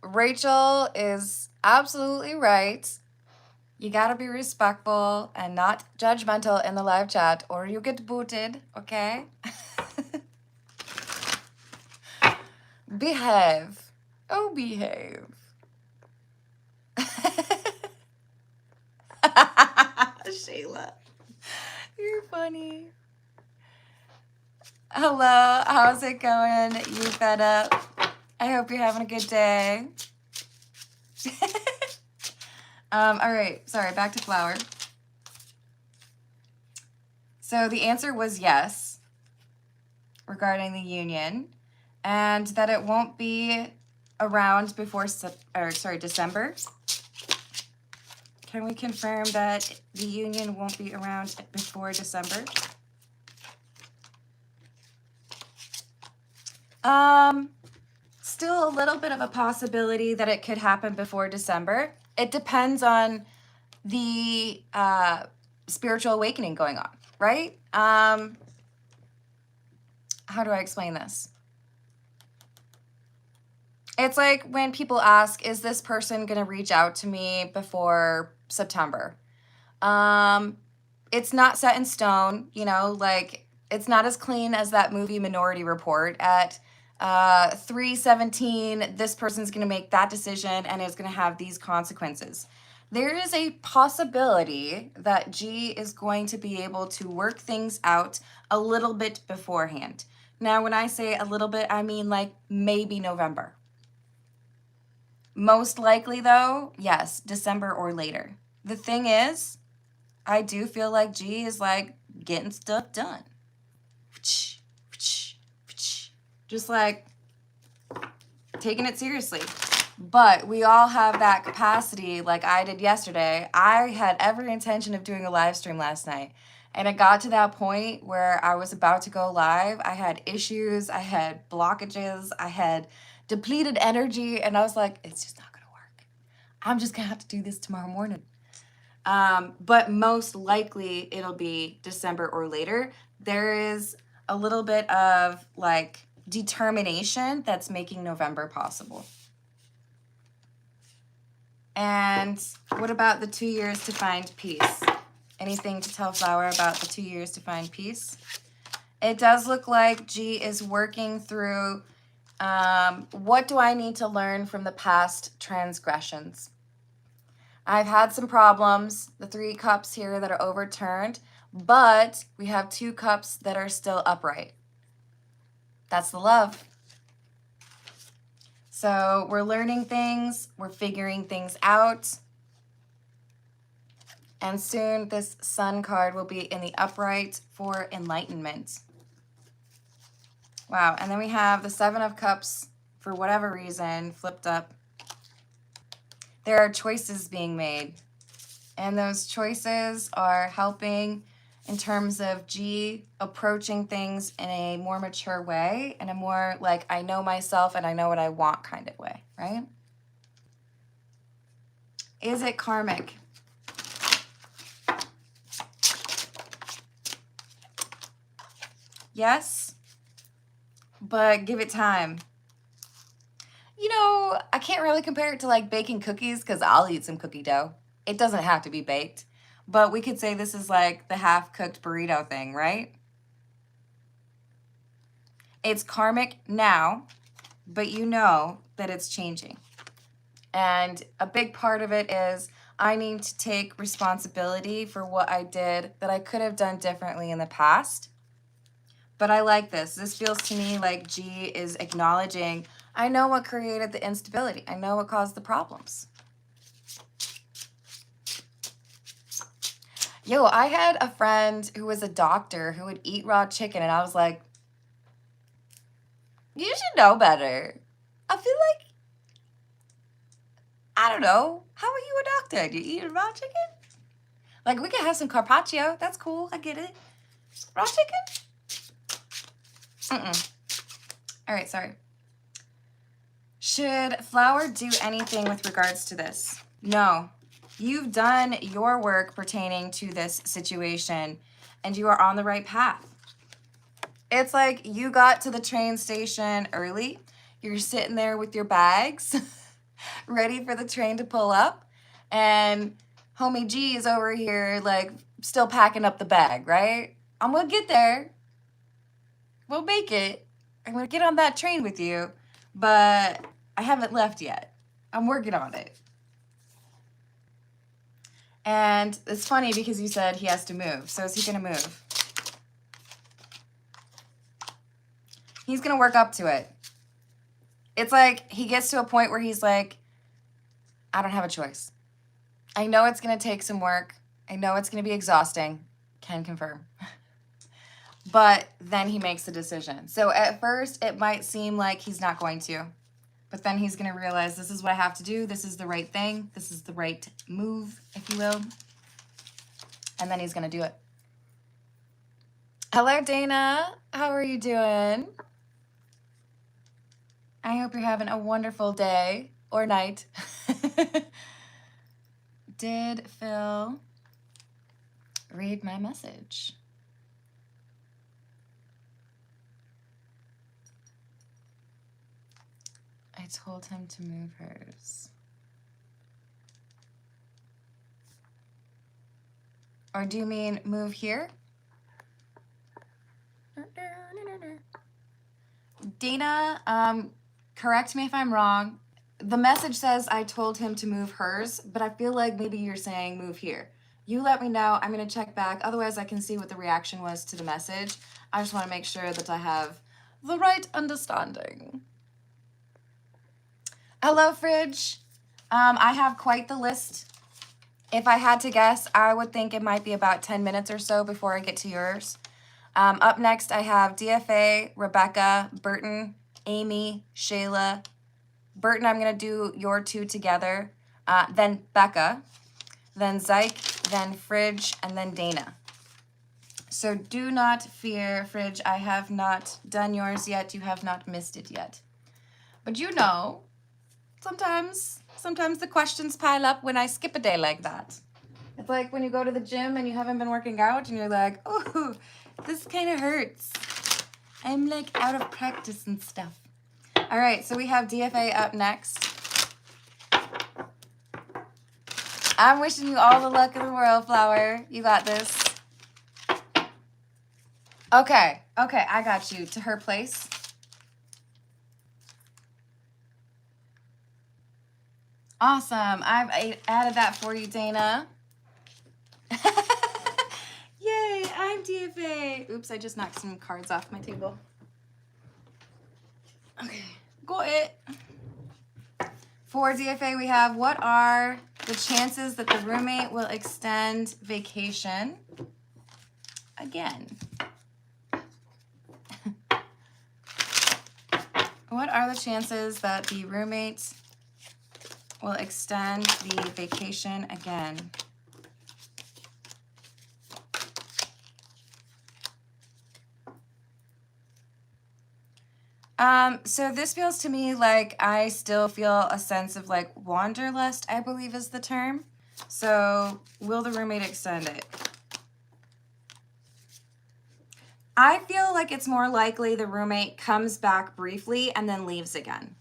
Speaker 1: Rachel is absolutely right. You gotta be respectful and not judgmental in the live chat or you get booted, okay? Behave. Oh, behave. Shayla, you're funny. Hello, how's it going? You fed up? I hope you're having a good day. All right, sorry, back to flower. So the answer was yes regarding the union, and that it won't be around before, December. Can we confirm that the union won't be around before December? Still a little bit of a possibility that it could happen before December. It depends on the spiritual awakening going on, right? How do I explain this? It's like when people ask, is this person going to reach out to me before September? It's not set in stone, you know, like it's not as clean as that movie Minority Report. At 3:17, this person's going to make that decision and it's going to have these consequences. There is a possibility that G is going to be able to work things out a little bit beforehand. Now, when I say a little bit, I mean like maybe November. Most likely though, yes, December or later. The thing is, I do feel like G is like getting stuff done. Just like taking it seriously. But we all have that capacity like I did yesterday. I had every intention of doing a live stream last night. And it got to that point where I was about to go live. I had issues, I had blockages, I had depleted energy. And I was like, it's just not going to work. I'm just going to have to do this tomorrow morning. But most likely it'll be December or later. There is a little bit of like determination that's making November possible. And what about the 2 years to find peace? Anything to tell Flower about the 2 years to find peace? It does look like G is working through what do I need to learn from the past transgressions? I've had some problems, the 3 cups here that are overturned, but we have 2 cups that are still upright. That's the love. So we're learning things, we're figuring things out. And soon this Sun card will be in the upright for enlightenment. Wow, and then we have the 7 of Cups, for whatever reason, flipped up. There are choices being made. And those choices are helping in terms of G approaching things in a more mature way, in a more like I know myself and I know what I want kind of way, right? Is it karmic? Yes, but give it time. You know, I can't really compare it to like baking cookies because I'll eat some cookie dough. It doesn't have to be baked. But we could say this is like the half-cooked burrito thing, right? It's karmic now, but you know that it's changing. And a big part of it is I need to take responsibility for what I did that I could have done differently in the past. But I like this. This feels to me like G is acknowledging, I know what created the instability. I know what caused the problems. Yo, I had a friend who was a doctor who would eat raw chicken, and I was like, you should know better. I feel like, I don't know. How are you a doctor? Do you eat raw chicken? Like, we could have some carpaccio. That's cool. I get it. Raw chicken? All right, sorry. Should Flower do anything with regards to this? No. You've done your work pertaining to this situation, and you are on the right path. It's like you got to the train station early. You're sitting there with your bags, ready for the train to pull up, and homie G is over here, like, still packing up the bag, right? I'm gonna get there. We'll make it. I'm gonna get on that train with you, but I haven't left yet. I'm working on it. And it's funny because you said he has to move. So is he gonna move? He's gonna work up to it. It's like he gets to a point where he's like, I don't have a choice. I know it's gonna take some work. I know it's gonna be exhausting. Can confirm. But then he makes the decision. So at first it might seem like he's not going to. But then he's going to realize this is what I have to do. This is the right thing. This is the right move, if you will. And then he's going to do it. Hello, Dana. How are you doing? I hope you're having a wonderful day or night. Did Phil read my message? I told him to move hers. Or do you mean move here? Dana, correct me if I'm wrong. The message says I told him to move hers, but I feel like maybe you're saying move here. You let me know. I'm going to check back. Otherwise, I can see what the reaction was to the message. I just want to make sure that I have the right understanding. Hello, Fridge. I have quite the list. If I had to guess, I would think it might be about 10 minutes or so before I get to yours. Up next, I have DFA, Rebecca, Burton, Amy, Shayla. Burton, I'm going to do your two together. Then Becca, then Zyke, then Fridge, and then Dana. So do not fear, Fridge. I have not done yours yet. You have not missed it yet. But you know, sometimes the questions pile up when I skip a day like that. It's like when you go to the gym and you haven't been working out and you're like, oh, this kind of hurts. I'm like out of practice and stuff. All right, so we have DFA up next. I'm wishing you all the luck in the world, Flower. You got this. Okay, I got you. To her place. Awesome. I've added that for you, Dana. Yay, I'm DFA. Oops, I just knocked some cards off my table. Okay, got it. For DFA, we have, what are the chances that the roommate will extend vacation again? What are the chances that the roommate will extend the vacation again? So this feels to me like I still feel a sense of like wanderlust, I believe is the term. So will the roommate extend it? I feel like it's more likely the roommate comes back briefly and then leaves again.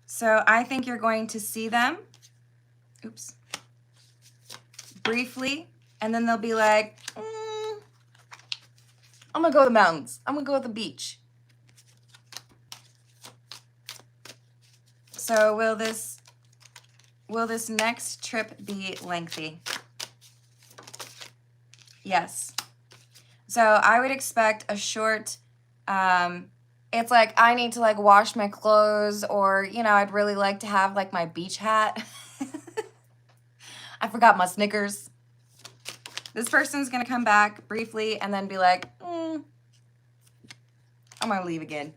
Speaker 1: So I think you're going to see them, oops, briefly, and then they'll be like, I'm gonna go to the mountains. I'm gonna go to the beach. So will will this next trip be lengthy? Yes. So I would expect a short, it's like I need to like wash my clothes, or, you know, I'd really like to have like my beach hat. I forgot my Snickers. This person's going to come back briefly and then be like, I'm going to leave again.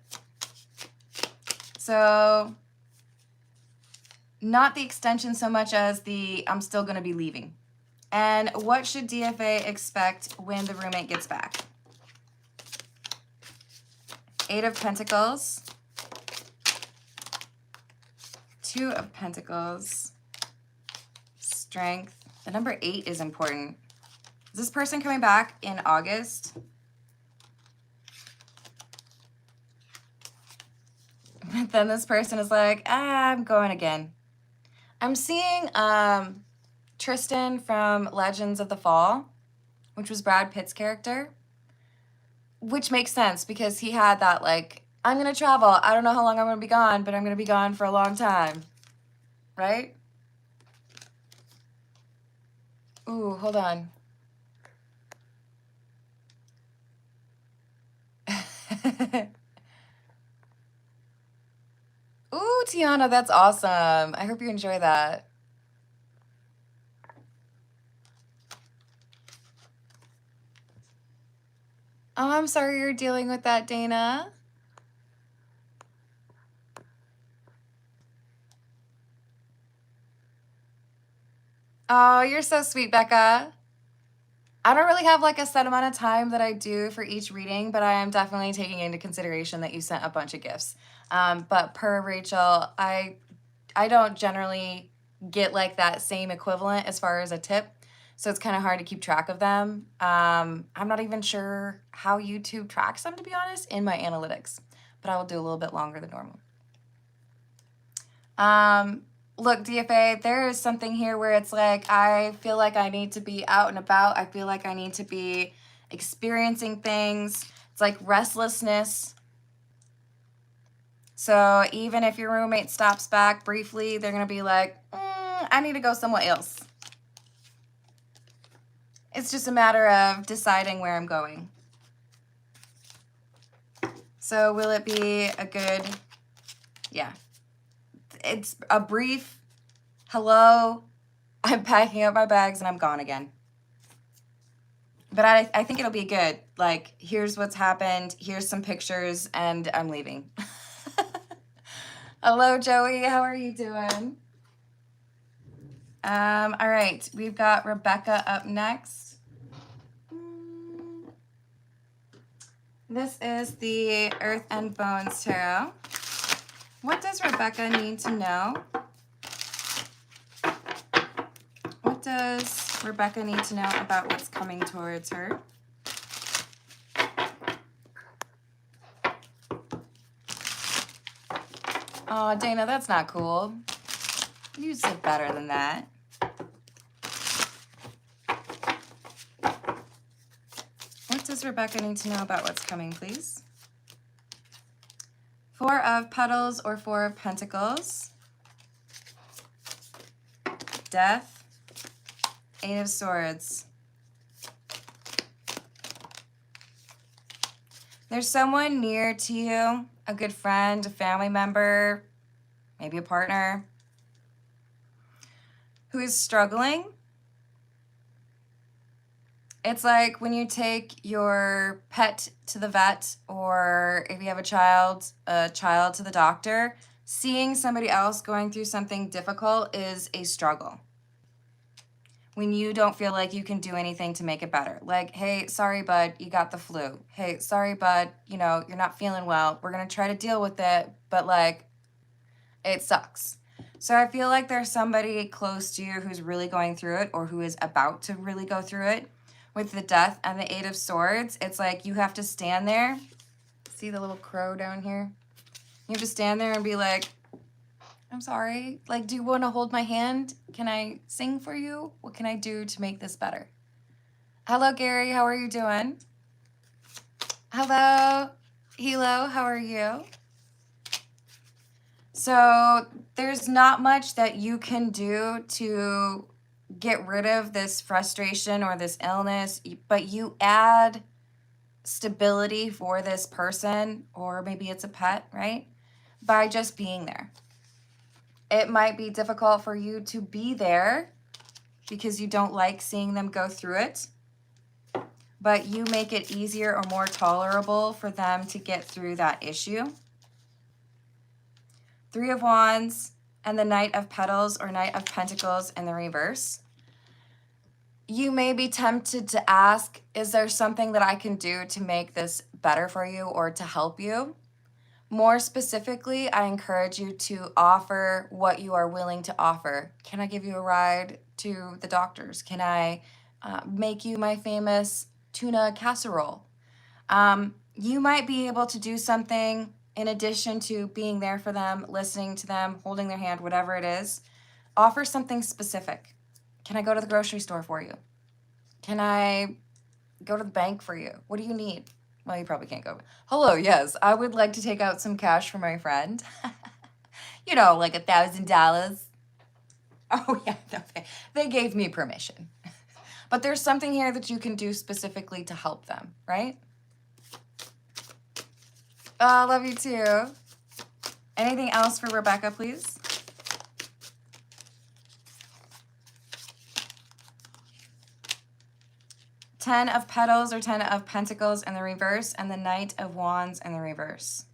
Speaker 1: So not the extension so much as the I'm still going to be leaving. And what should DFA expect when the roommate gets back? 8 of Pentacles, 2 of Pentacles, Strength. The number 8 is important. Is this person coming back in August? But then this person is like, I'm going again. I'm seeing Tristan from Legends of the Fall, which was Brad Pitt's character, which makes sense because he had that like, I'm going to travel. I don't know how long I'm going to be gone, but I'm going to be gone for a long time. Right? Ooh, hold on. Ooh, Tiana, that's awesome. I hope you enjoy that. Oh, I'm sorry you're dealing with that, Dana. Oh, you're so sweet, Becca. I don't really have like a set amount of time that I do for each reading, but I am definitely taking into consideration that you sent a bunch of gifts. But per Rachel, I don't generally get like that same equivalent as far as a tip. So it's kind of hard to keep track of them. I'm not even sure how YouTube tracks them, to be honest, in my analytics, but I will do a little bit longer than normal. Look, DFA, there is something here where it's like, I feel like I need to be out and about. I feel like I need to be experiencing things. It's like restlessness. So even if your roommate stops back briefly, they're going to be like, I need to go somewhere else. It's just a matter of deciding where I'm going. So will it be a good, yeah. It's a brief, hello, I'm packing up my bags and I'm gone again. But I think it'll be good. Like, here's what's happened. Here's some pictures and I'm leaving. Hello, Joey. How are you doing? All right. We've got Rebecca up next. This is the Earth and Bones Tarot. What does Rebecca need to know? What does Rebecca need to know about what's coming towards her? Oh, Dana, that's not cool. You said better than that. What does Rebecca need to know about what's coming, please? 4 of Petals or 4 of Pentacles. Death. 8 of Swords. There's someone near to you, a good friend, a family member, maybe a partner, who is struggling. It's like when you take your pet to the vet, or if you have a child to the doctor, seeing somebody else going through something difficult is a struggle. When you don't feel like you can do anything to make it better. Like, hey, sorry, bud, you got the flu. Hey, sorry, bud, you know, you're not feeling well. We're going to try to deal with it, but like, it sucks. So I feel like there's somebody close to you who's really going through it, or who is about to really go through it. With the Death and the 8 of Swords, it's like you have to stand there. See the little crow down here? You have to stand there and be like, I'm sorry. Like, do you want to hold my hand? Can I sing for you? What can I do to make this better? Hello, Gary. How are you doing? Hello. Hello. How are you? So there's not much that you can do to get rid of this frustration or this illness, but you add stability for this person, or maybe it's a pet, right? By just being there. It might be difficult for you to be there because you don't like seeing them go through it, but you make it easier or more tolerable for them to get through that issue. Three of Wands and the Knight of Petals or Knight of Pentacles in the reverse. You may be tempted to ask, is there something that I can do to make this better for you or to help you? More specifically, I encourage you to offer what you are willing to offer. Can I give you a ride to the doctor's? Can I make you my famous tuna casserole? You might be able to do something in addition to being there for them, listening to them, holding their hand, whatever it is. Offer something specific. Can I go to the grocery store for you? Can I go to the bank for you? What do you need? Well, you probably can't go. Hello, yes, I would like to take out some cash for my friend. You know, like $1,000. Oh, yeah, no, they gave me permission. But there's something here that you can do specifically to help them, right? Oh, love you too. Anything else for Rebecca, please? Ten of Petals or Ten of Pentacles in the reverse, and the Knight of Wands in the reverse.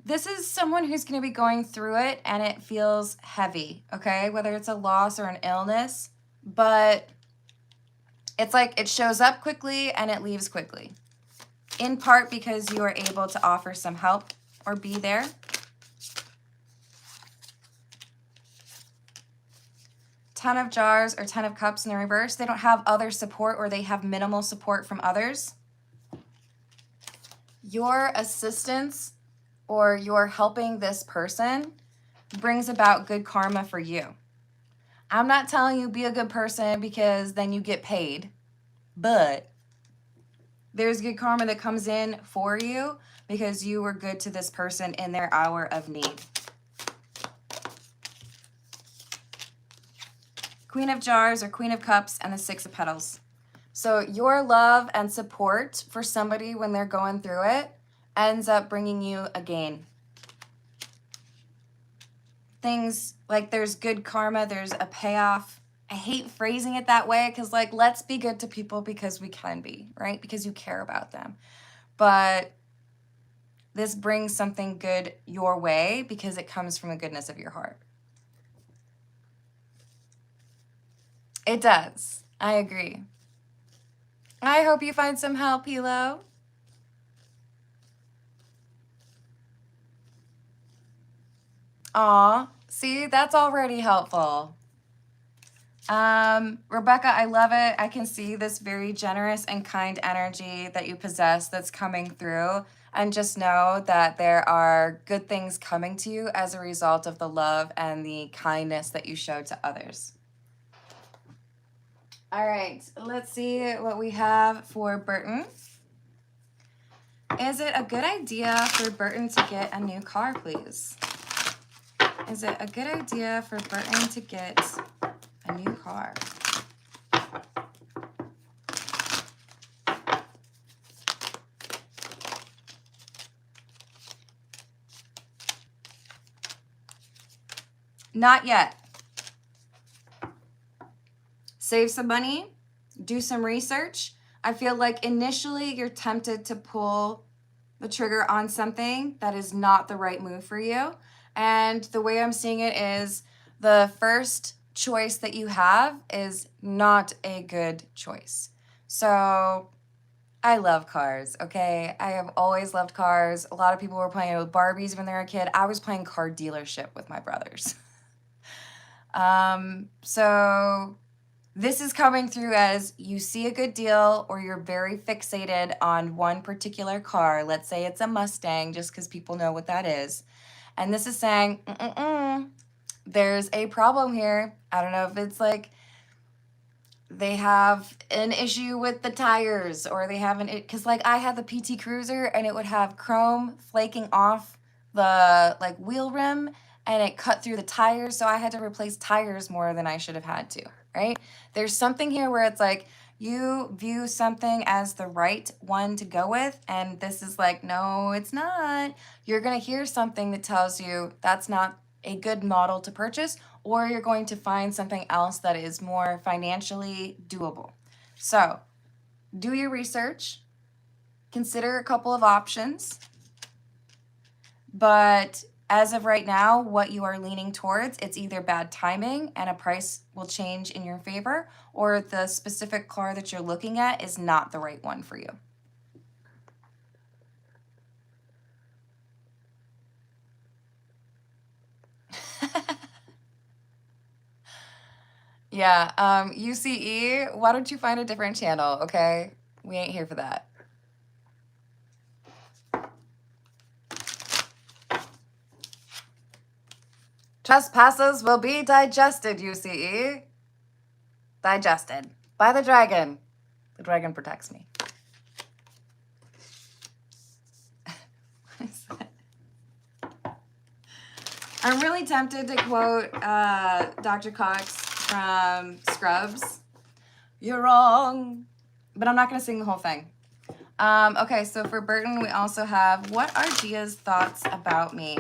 Speaker 1: This is someone who's going to be going through it and it feels heavy, okay? Whether it's a loss or an illness, but it's like it shows up quickly and it leaves quickly. In part because you are able to offer some help or be there. Ten of Jars or Ten of Cups in the reverse. They don't have other support, or they have minimal support from others. Your assistance or your helping this person brings about good karma for you. I'm not telling you be a good person because then you get paid, but there's good karma that comes in for you because you were good to this person in their hour of need. Queen of Jars or Queen of Cups and the Six of Petals. So your love and support for somebody when they're going through it ends up bringing you a gain. Things like there's good karma, there's a payoff. I hate phrasing it that way because, like, let's be good to people because we can be, right? Because you care about them. But this brings something good your way because it comes from the goodness of your heart. It does. I agree. I hope you find some help, Hilo. Aw, see, that's already helpful. Rebecca, I love it. I can see this very generous and kind energy that you possess that's coming through. And just know that there are good things coming to you as a result of the love and the kindness that you show to others. All right, let's see what we have for Burton. Is it a good idea for Burton to get a new car, please? Is it a good idea for Burton to get a new car? Not yet. Save some money, do some research. I feel like initially you're tempted to pull the trigger on something that is not the right move for you. And the way I'm seeing it is the first choice that you have is not a good choice. So I love cars, okay? I have always loved cars. A lot of people were playing with Barbies when they were a kid. I was playing car dealership with my brothers. So this is coming through as you see a good deal or you're very fixated on one particular car. Let's say it's a Mustang, just because people know what that is. And this is saying, there's a problem here. I don't know if it's like they have an issue with the tires, or they have because like I had the PT Cruiser and it would have chrome flaking off the like wheel rim and it cut through the tires. So I had to replace tires more than I should have had to, right? There's something here where it's like you view something as the right one to go with. And this is like, no, it's not. You're going to hear something that tells you that's not a good model to purchase, or you're going to find something else that is more financially doable. So do your research, consider a couple of options, but as of right now, what you are leaning towards, it's either bad timing and a price will change in your favor, or the specific car that you're looking at is not the right one for you. Yeah, UCE, why don't you find a different channel, okay? We ain't here for that. Trespasses will be digested, UCE. Digested by the dragon. The dragon protects me. I'm really tempted to quote Dr. Cox from Scrubs. You're wrong. But I'm not going to sing the whole thing. Okay, so for Burton, we also have, what are Gia's thoughts about me?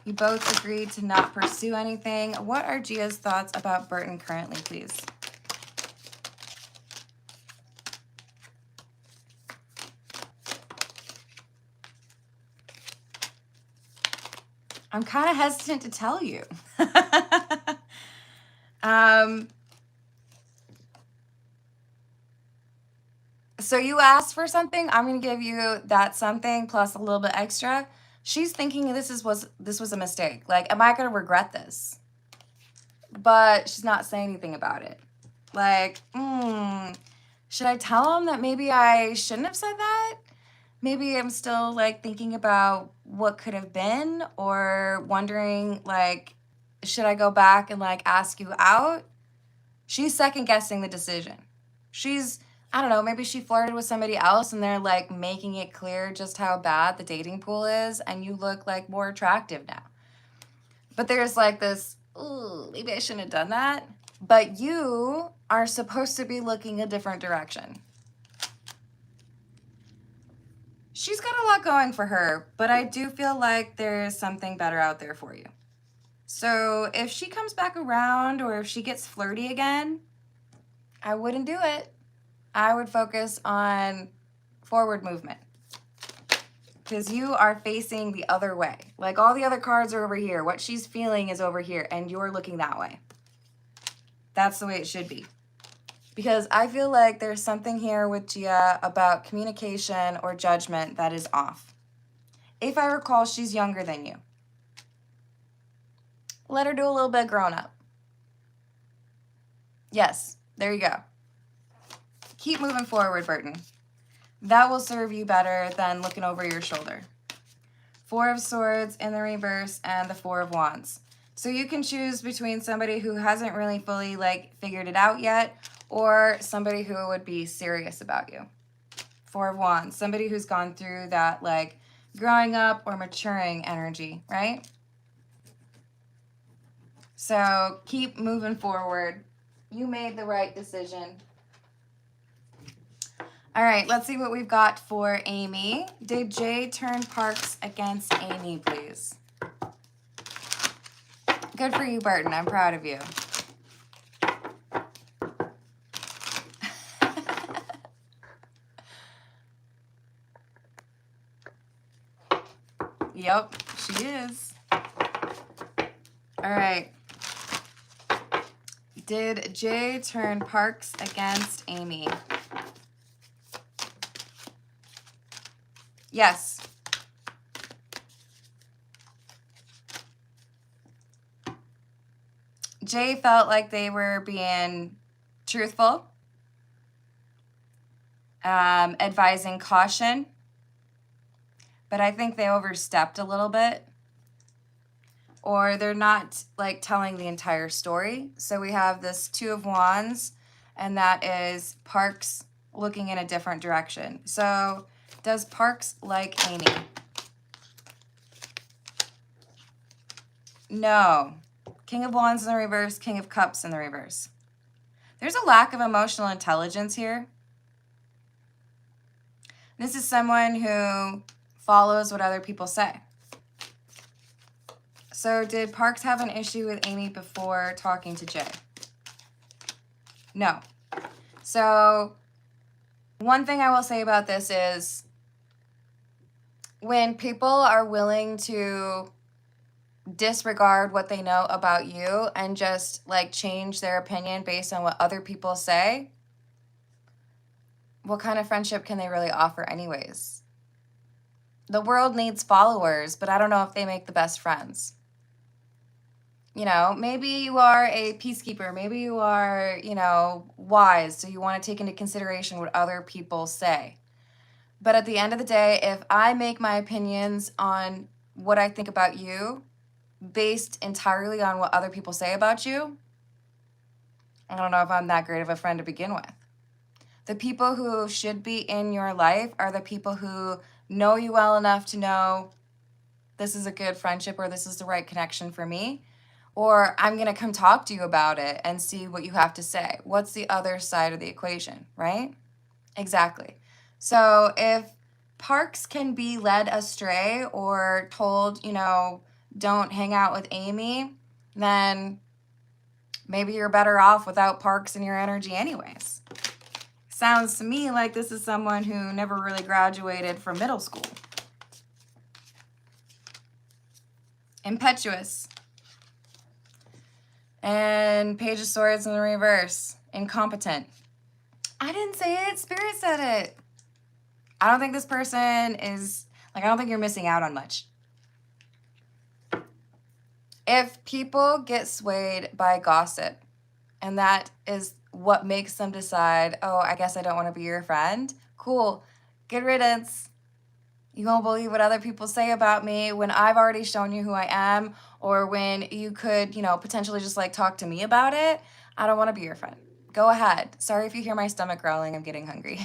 Speaker 1: You both agreed to not pursue anything. What are Gia's thoughts about Burton currently, please? I'm kind of hesitant to tell you. So you asked for something. I'm going to give you that something plus a little bit extra. She's thinking this was a mistake. Like, am I going to regret this? But she's not saying anything about it. Like, should I tell him that maybe I shouldn't have said that? Maybe I'm still like thinking about what could have been, or wondering like, should I go back and like ask you out? She's second guessing the decision. I don't know, maybe she flirted with somebody else and they're like making it clear just how bad the dating pool is and you look like more attractive now. But there's like this, ooh, maybe I shouldn't have done that. But you are supposed to be looking a different direction. She's got a lot going for her, but I do feel like there's something better out there for you. So if she comes back around, or if she gets flirty again, I wouldn't do it. I would focus on forward movement, because you are facing the other way. Like, all the other cards are over here. What she's feeling is over here, and you're looking that way. That's the way it should be. Because I feel like there's something here with Gia about communication or judgment that is off. If I recall, she's younger than you. Let her do a little bit grown up. Yes, there you go. Keep moving forward, Burton. That will serve you better than looking over your shoulder. 4 of Swords in the reverse and the 4 of Wands. So you can choose between somebody who hasn't really fully like figured it out yet, or somebody who would be serious about you. 4 of Wands, somebody who's gone through that like growing up or maturing energy, right? So keep moving forward. You made the right decision. All right, let's see what we've got for Amy. Did Jay turn Parks against Amy, please? Good for you, Burton. I'm proud of you. Yep, she is. All right. Did Jay turn Parks against Amy? Yes. Jay felt like they were being truthful, advising caution, but I think they overstepped a little bit, or they're not like telling the entire story. So we have this 2 of Wands, and that is Parks looking in a different direction. So does Parks like Amy? No. King of Wands in the reverse, King of Cups in the reverse. There's a lack of emotional intelligence here. This is someone who follows what other people say. So did Parks have an issue with Amy before talking to Jay? No. So one thing I will say about this is when people are willing to disregard what they know about you and just like change their opinion based on what other people say, what kind of friendship can they really offer anyways? The world needs followers, but I don't know if they make the best friends. You know, maybe you are a peacekeeper, maybe you are, you know, wise, so you want to take into consideration what other people say. But at the end of the day, if I make my opinions on what I think about you based entirely on what other people say about you, I don't know if I'm that great of a friend to begin with. The people who should be in your life are the people who know you well enough to know this is a good friendship or this is the right connection for me, or I'm going to come talk to you about it and see what you have to say. What's the other side of the equation, right? Exactly. So if Parks can be led astray or told, you know, don't hang out with Amy, then maybe you're better off without Parks in your energy anyways. Sounds to me like this is someone who never really graduated from middle school. Impetuous. And Page of Swords in the reverse. Incompetent. I didn't say it. Spirit said it. I don't think this person is, like, I don't think you're missing out on much. If people get swayed by gossip, and that is what makes them decide, oh, I guess I don't want to be your friend, cool, good riddance. You won't believe what other people say about me when I've already shown you who I am, or when you could, you know, potentially just like talk to me about it. I don't want to be your friend. Go ahead. Sorry if you hear my stomach growling. I'm getting hungry.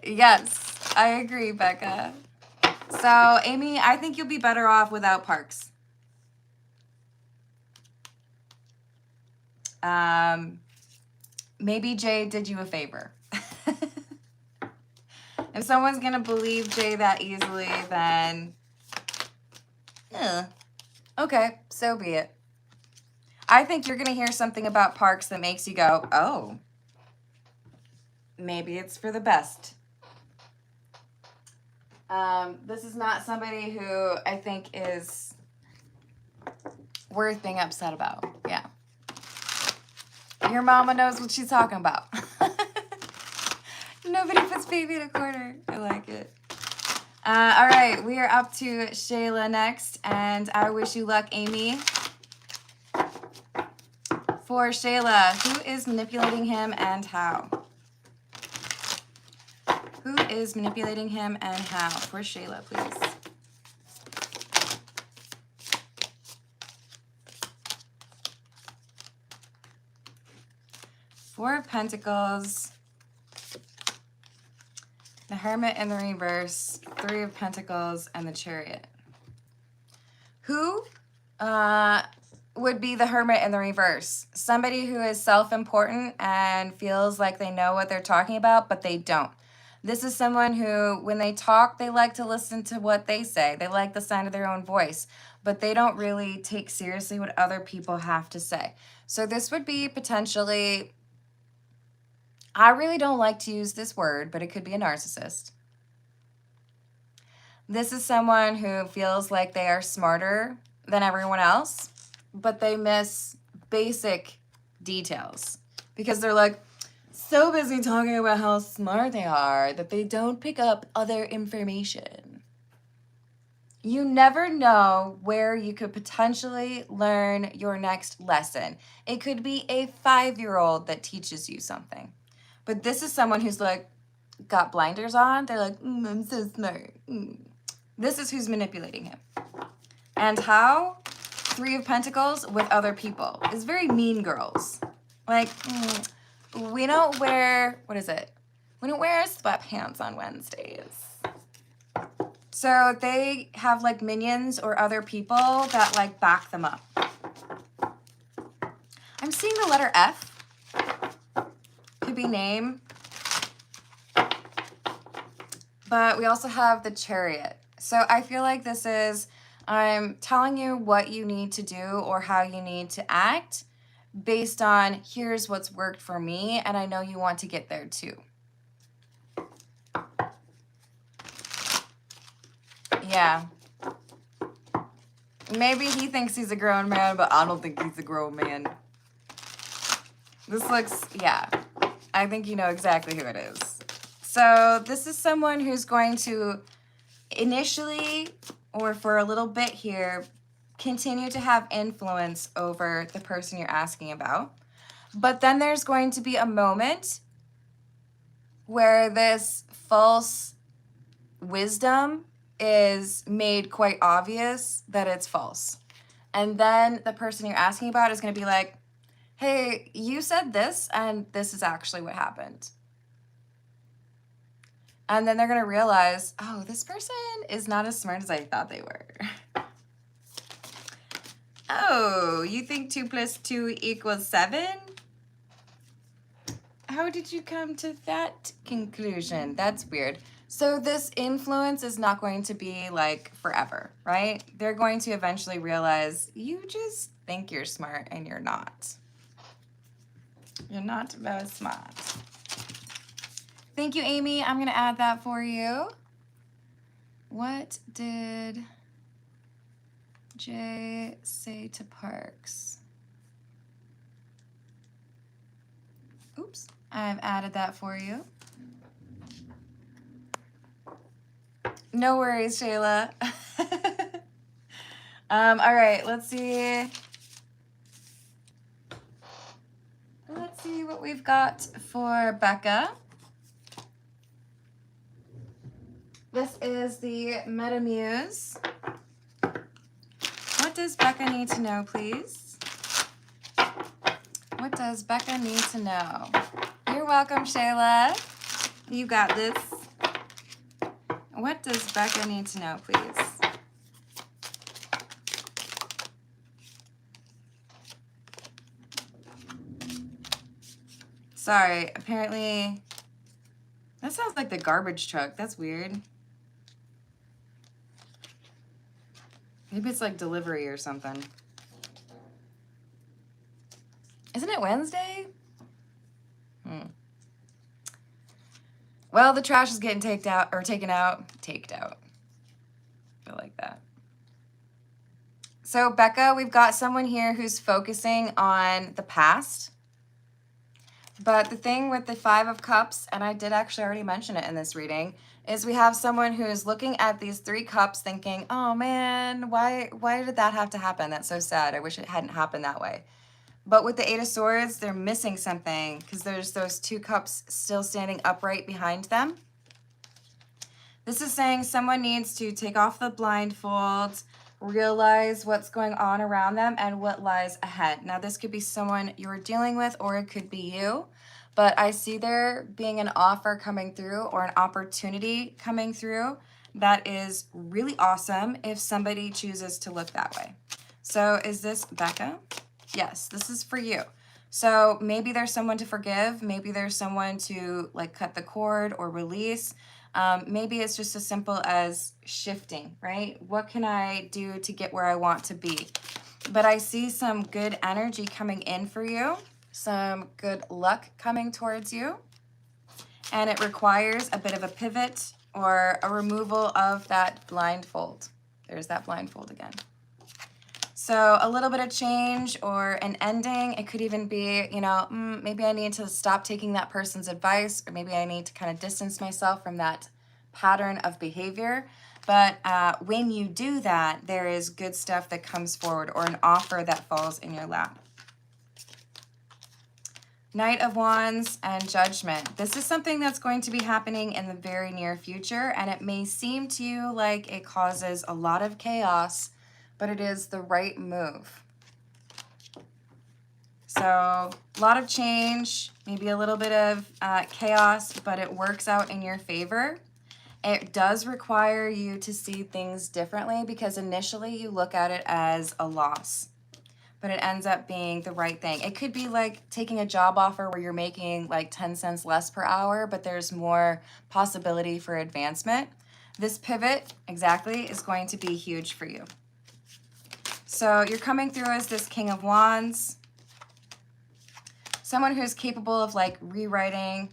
Speaker 1: Yes, I agree, Becca. So, Amy, I think you'll be better off without Parks. Maybe Jay did you a favor. If someone's going to believe Jay that easily, then, okay, so be it. I think you're going to hear something about Parks that makes you go, oh, maybe it's for the best. This is not somebody who I think is worth being upset about. Yeah. Your mama knows what she's talking about. Nobody puts baby in a corner. I like it. All right, we are up to Shayla next, and I wish you luck, Amy. For Shayla, who is manipulating him and how? Who is manipulating him and how? For Shayla, please. Four of Pentacles. The Hermit in the reverse. Three of Pentacles and the Chariot. Who would be the Hermit in the reverse? Somebody who is self-important and feels like they know what they're talking about, but they don't. This is someone who, when they talk, they like to listen to what they say. They like the sound of their own voice, but they don't really take seriously what other people have to say. So this would be potentially, I really don't like to use this word, but it could be a narcissist. This is someone who feels like they are smarter than everyone else, but they miss basic details because they're like so busy talking about how smart they are that they don't pick up other information. You never know where you could potentially learn your next lesson. It could be a 5-year-old that teaches you something. But this is someone who's like got blinders on. They're like, I'm so smart. This is who's manipulating him. And how? Three of Pentacles with other people. It's very mean girls. Like, we don't wear, what is it? We don't wear sweatpants on Wednesdays. So they have like minions or other people that like back them up. I'm seeing the letter F. Could be name. But we also have the Chariot. So I feel like this is, I'm telling you what you need to do or how you need to act based on here's what's worked for me, and I know you want to get there too. Yeah. Maybe he thinks he's a grown man, but I don't think he's a grown man. This looks, yeah. I think you know exactly who it is. So this is someone who's going to initially, or for a little bit here, continue to have influence over the person you're asking about. But then there's going to be a moment where this false wisdom is made quite obvious that it's false. And then the person you're asking about is going to be like, hey, you said this, and this is actually what happened. And then they're going to realize, oh, this person is not as smart as I thought they were. Oh, you think 2 + 2 = 7? How did you come to that conclusion? That's weird. So this influence is not going to be like forever, right? They're going to eventually realize you just think you're smart and you're not. You're not very smart. Thank you, Amy. I'm going to add that for you. What did Jay say to Parks? Oops, I've added that for you. No worries, Shayla. All right, let's see. Let's see what we've got for Becca. This is the Metamuse. What does Becca need to know, please? What does Becca need to know? You're welcome, Shayla. You got this. What does Becca need to know, please? Sorry, apparently that sounds like the garbage truck. That's weird. Maybe it's like delivery or something. Isn't it Wednesday? Well, the trash is getting taken out. I like that. So, Becca, we've got someone here who's focusing on the past. But the thing with the 5 of Cups, and I did actually already mention it in this reading, is we have someone who's looking at these 3 cups thinking, oh man, why did that have to happen? That's so sad. I wish it hadn't happened that way. But with the 8 of Swords, they're missing something because there's those 2 cups still standing upright behind them. This is saying someone needs to take off the blindfold, realize what's going on around them and what lies ahead. Now, this could be someone you're dealing with or it could be you, but I see there being an offer coming through or an opportunity coming through that is really awesome if somebody chooses to look that way. So is this Becca? Yes, this is for you. So maybe there's someone to forgive. Maybe there's someone to like cut the cord or release. Maybe it's just as simple as shifting, right? What can I do to get where I want to be? But I see some good energy coming in for you, some good luck coming towards you, and it requires a bit of a pivot or a removal of that blindfold. There's that blindfold again. So a little bit of change or an ending. It could even be, you know, maybe I need to stop taking that person's advice, or maybe I need to kind of distance myself from that pattern of behavior. But when you do that, there is good stuff that comes forward or an offer that falls in your lap. Knight of Wands and Judgment. This is something that's going to be happening in the very near future, and it may seem to you like it causes a lot of chaos, but it is the right move. So a lot of change, maybe a little bit of chaos, but it works out in your favor. It does require you to see things differently because initially you look at it as a loss, but it ends up being the right thing. It could be like taking a job offer where you're making like 10 cents less per hour, but there's more possibility for advancement. This pivot exactly is going to be huge for you. So you're coming through as this King of Wands, someone who's capable of like rewriting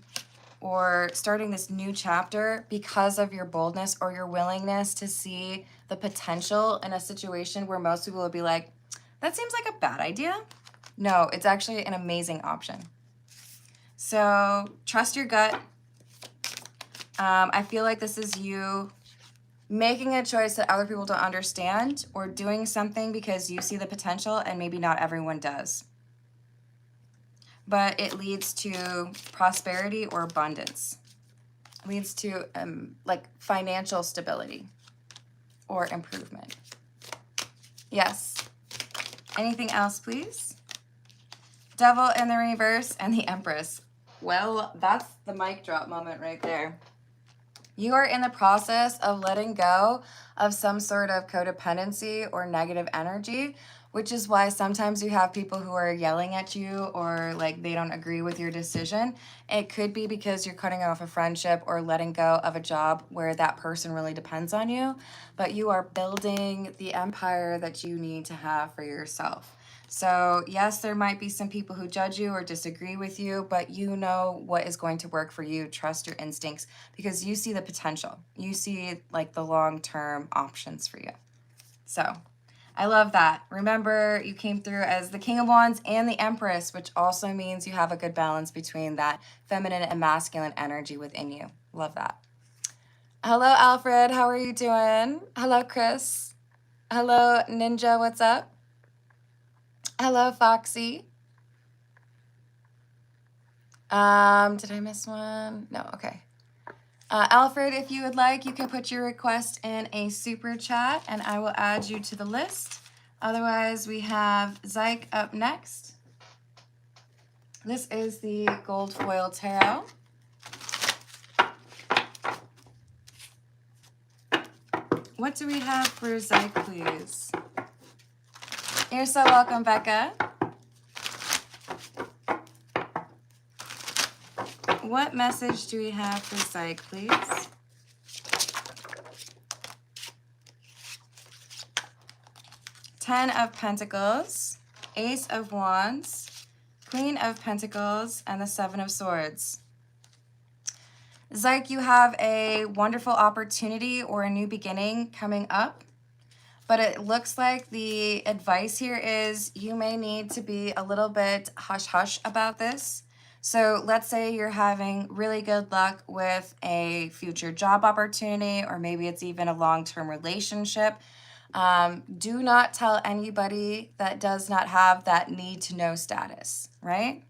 Speaker 1: or starting this new chapter because of your boldness or your willingness to see the potential in a situation where most people would be like, that seems like a bad idea. No, it's actually an amazing option. So trust your gut. I feel like this is you making a choice that other people don't understand, or doing something because you see the potential and maybe not everyone does. But it leads to prosperity or abundance. It leads to like financial stability or improvement. Yes. Anything else, please? Devil in the reverse and the Empress. Well, that's the mic drop moment right there. You are in the process of letting go of some sort of codependency or negative energy, which is why sometimes you have people who are yelling at you or like they don't agree with your decision. It could be because you're cutting off a friendship or letting go of a job where that person really depends on you, but you are building the empire that you need to have for yourself. So yes, there might be some people who judge you or disagree with you, but you know what is going to work for you. Trust your instincts because you see the potential. You see like the long-term options for you. So I love that. Remember, you came through as the King of Wands and the Empress, which also means you have a good balance between that feminine and masculine energy within you. Love that. Hello, Alfred. How are you doing? Hello, Chris. Hello, Ninja. What's up? Hello, Foxy. Did I miss one? No, okay. Alfred, if you would like, you can put your request in a super chat and I will add you to the list. Otherwise, we have Zyke up next. This is the Gold Foil Tarot. What do we have for Zyke, please? You're so welcome, Becca. What message do we have for Zyke, please? Ten of Pentacles, Ace of Wands, Queen of Pentacles, and the Seven of Swords. Zyke, you have a wonderful opportunity or a new beginning coming up, but it looks like the advice here is you may need to be a little bit hush-hush about this. So let's say you're having really good luck with a future job opportunity, or maybe it's even a long-term relationship. Do not tell anybody that does not have that need to know status, right?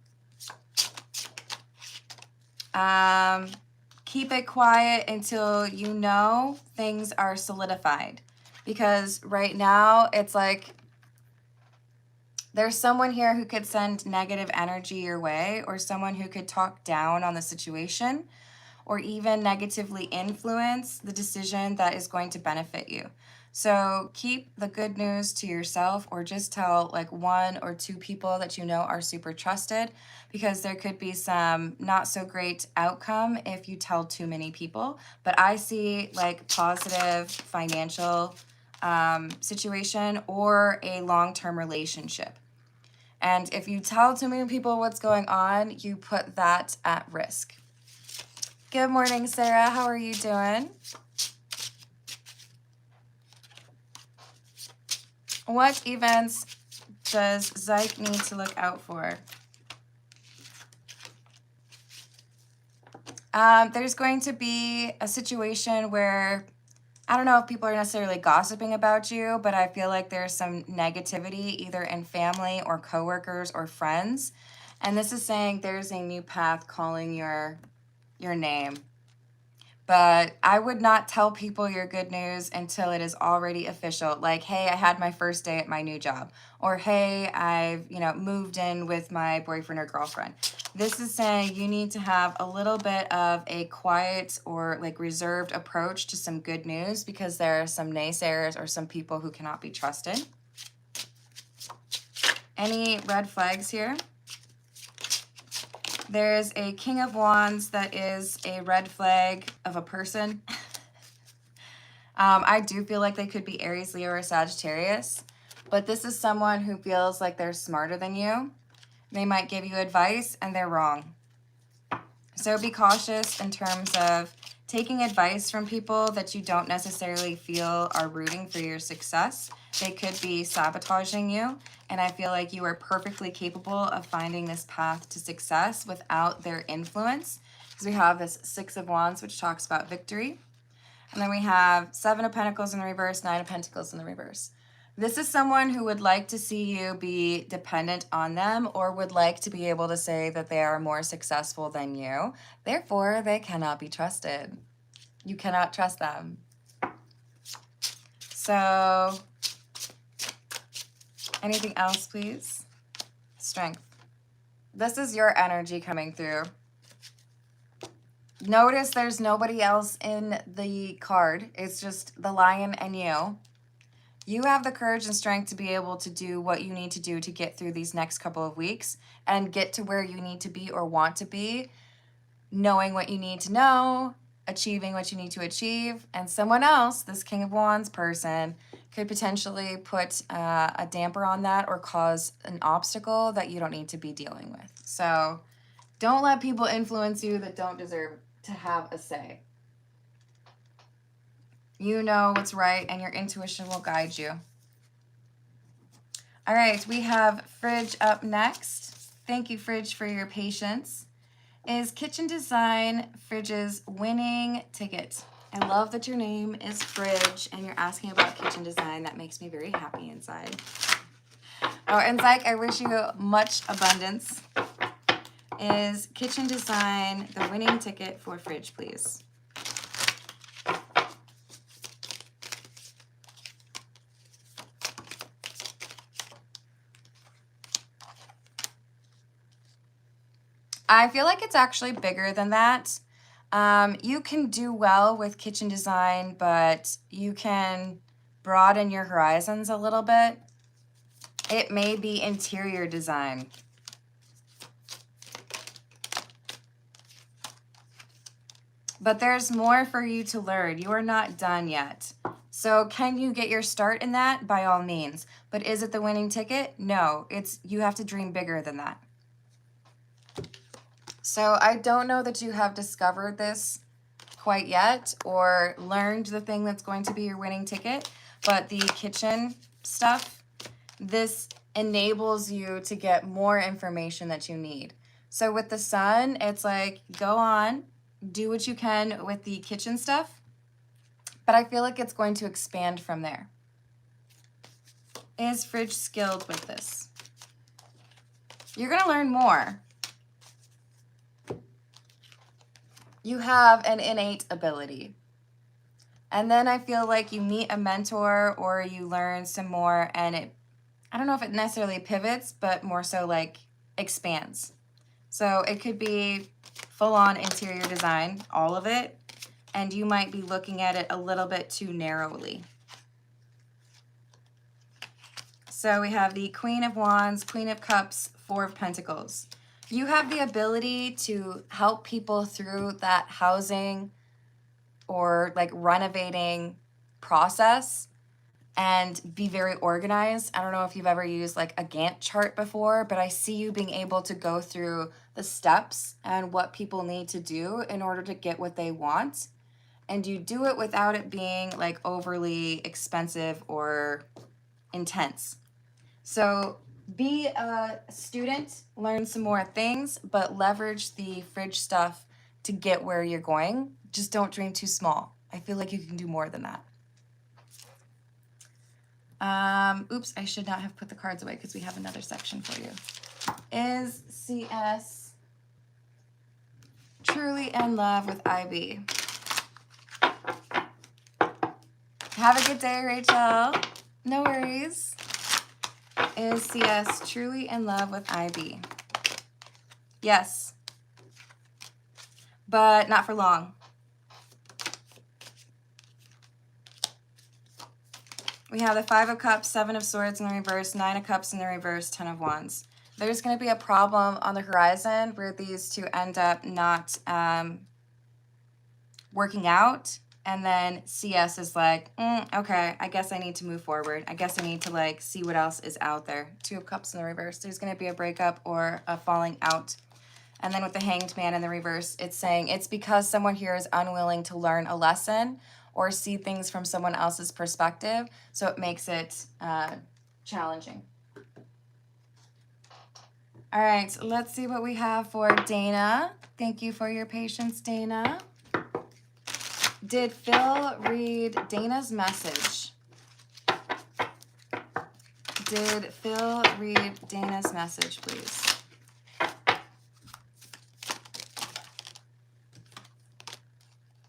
Speaker 1: Keep it quiet until you know things are solidified. Because right now it's like there's someone here who could send negative energy your way, or someone who could talk down on the situation, or even negatively influence the decision that is going to benefit you. So keep the good news to yourself, or just tell like one or two people that you know are super trusted, because there could be some not so great outcome if you tell too many people. But I see like positive financial situation or a long-term relationship. And if you tell too many people what's going on, you put that at risk. Good morning, Sarah. How are you doing? What events does Zyke need to look out for? There's going to be a situation where, I don't know if people are necessarily gossiping about you, but I feel like there's some negativity either in family or coworkers or friends. And this is saying there's a new path calling your name. But I would not tell people your good news until it is already official. Like, hey, I had my first day at my new job. Or, hey, I've, moved in with my boyfriend or girlfriend. This is saying you need to have a little bit of a quiet or like reserved approach to some good news because there are some naysayers or some people who cannot be trusted. Any red flags here? There's a King of Wands that is a red flag of a person. I do feel like they could be Aries, Leo, or Sagittarius, but this is someone who feels like they're smarter than you. They might give you advice and they're wrong. So be cautious in terms of taking advice from people that you don't necessarily feel are rooting for your success. They could be sabotaging you, and I feel like you are perfectly capable of finding this path to success without their influence. Because we have this Six of Wands, which talks about victory. And then we have Seven of Pentacles in the reverse, Nine of Pentacles in the reverse. This is someone who would like to see you be dependent on them or would like to be able to say that they are more successful than you. Therefore, they cannot be trusted. You cannot trust them. So, anything else, please? Strength. This is your energy coming through. Notice there's nobody else in the card. It's just the Lion and you. You have the courage and strength to be able to do what you need to do to get through these next couple of weeks and get to where you need to be or want to be, knowing what you need to know, achieving what you need to achieve. And someone else, this King of Wands person, could potentially put a damper on that or cause an obstacle that you don't need to be dealing with. So don't let people influence you that don't deserve to have a say. You know what's right, and your intuition will guide you. All right, we have Fridge up next. Thank you, Fridge, for your patience. Is Kitchen Design Fridge's winning ticket? I love that your name is Fridge, and you're asking about kitchen design. That makes me very happy inside. Oh, and Zyke, I wish you much abundance. Is Kitchen Design the winning ticket for Fridge, please? I feel like it's actually bigger than that. You can do well with kitchen design, but you can broaden your horizons a little bit. It may be interior design. But there's more for you to learn. You are not done yet. So can you get your start in that? By all means. But is it the winning ticket? No, you have to dream bigger than that. So I don't know that you have discovered this quite yet or learned the thing that's going to be your winning ticket, but the kitchen stuff, this enables you to get more information that you need. So with the Sun, it's like, go on, do what you can with the kitchen stuff, but I feel like it's going to expand from there. Is Fridge skilled with this? You're going to learn more. You have an innate ability. And then I feel like you meet a mentor or you learn some more and I don't know if it necessarily pivots, but more so like expands. So it could be full-on interior design, all of it, and you might be looking at it a little bit too narrowly. So we have the Queen of Wands, Queen of Cups, Four of Pentacles. You have the ability to help people through that housing or like renovating process and be very organized. I don't know if you've ever used like a Gantt chart before, but I see you being able to go through the steps and what people need to do in order to get what they want. And you do it without it being like overly expensive or intense. So be a student, learn some more things, but leverage the Fridge stuff to get where you're going. Just don't dream too small. I feel like you can do more than that. Oops, I should not have put the cards away because we have another section for you. Is CS truly in love with IB? Have a good day, Rachel. No worries. Is CS truly in love with Ivy? Yes, but not for long. We have the 5 of Cups, 7 of Swords in the reverse, 9 of Cups in the reverse, 10 of Wands. There's going to be a problem on the horizon where these two end up not working out. And then CS is like, okay, I guess I need to move forward. I guess I need to like see what else is out there. 2 of Cups in the reverse. There's going to be a breakup or a falling out. And then with the Hanged Man in the reverse, it's saying it's because someone here is unwilling to learn a lesson or see things from someone else's perspective. So it makes it challenging. All right, let's see what we have for Dana. Thank you for your patience, Dana. Did Phil read Dana's message? Did Phil read Dana's message, please?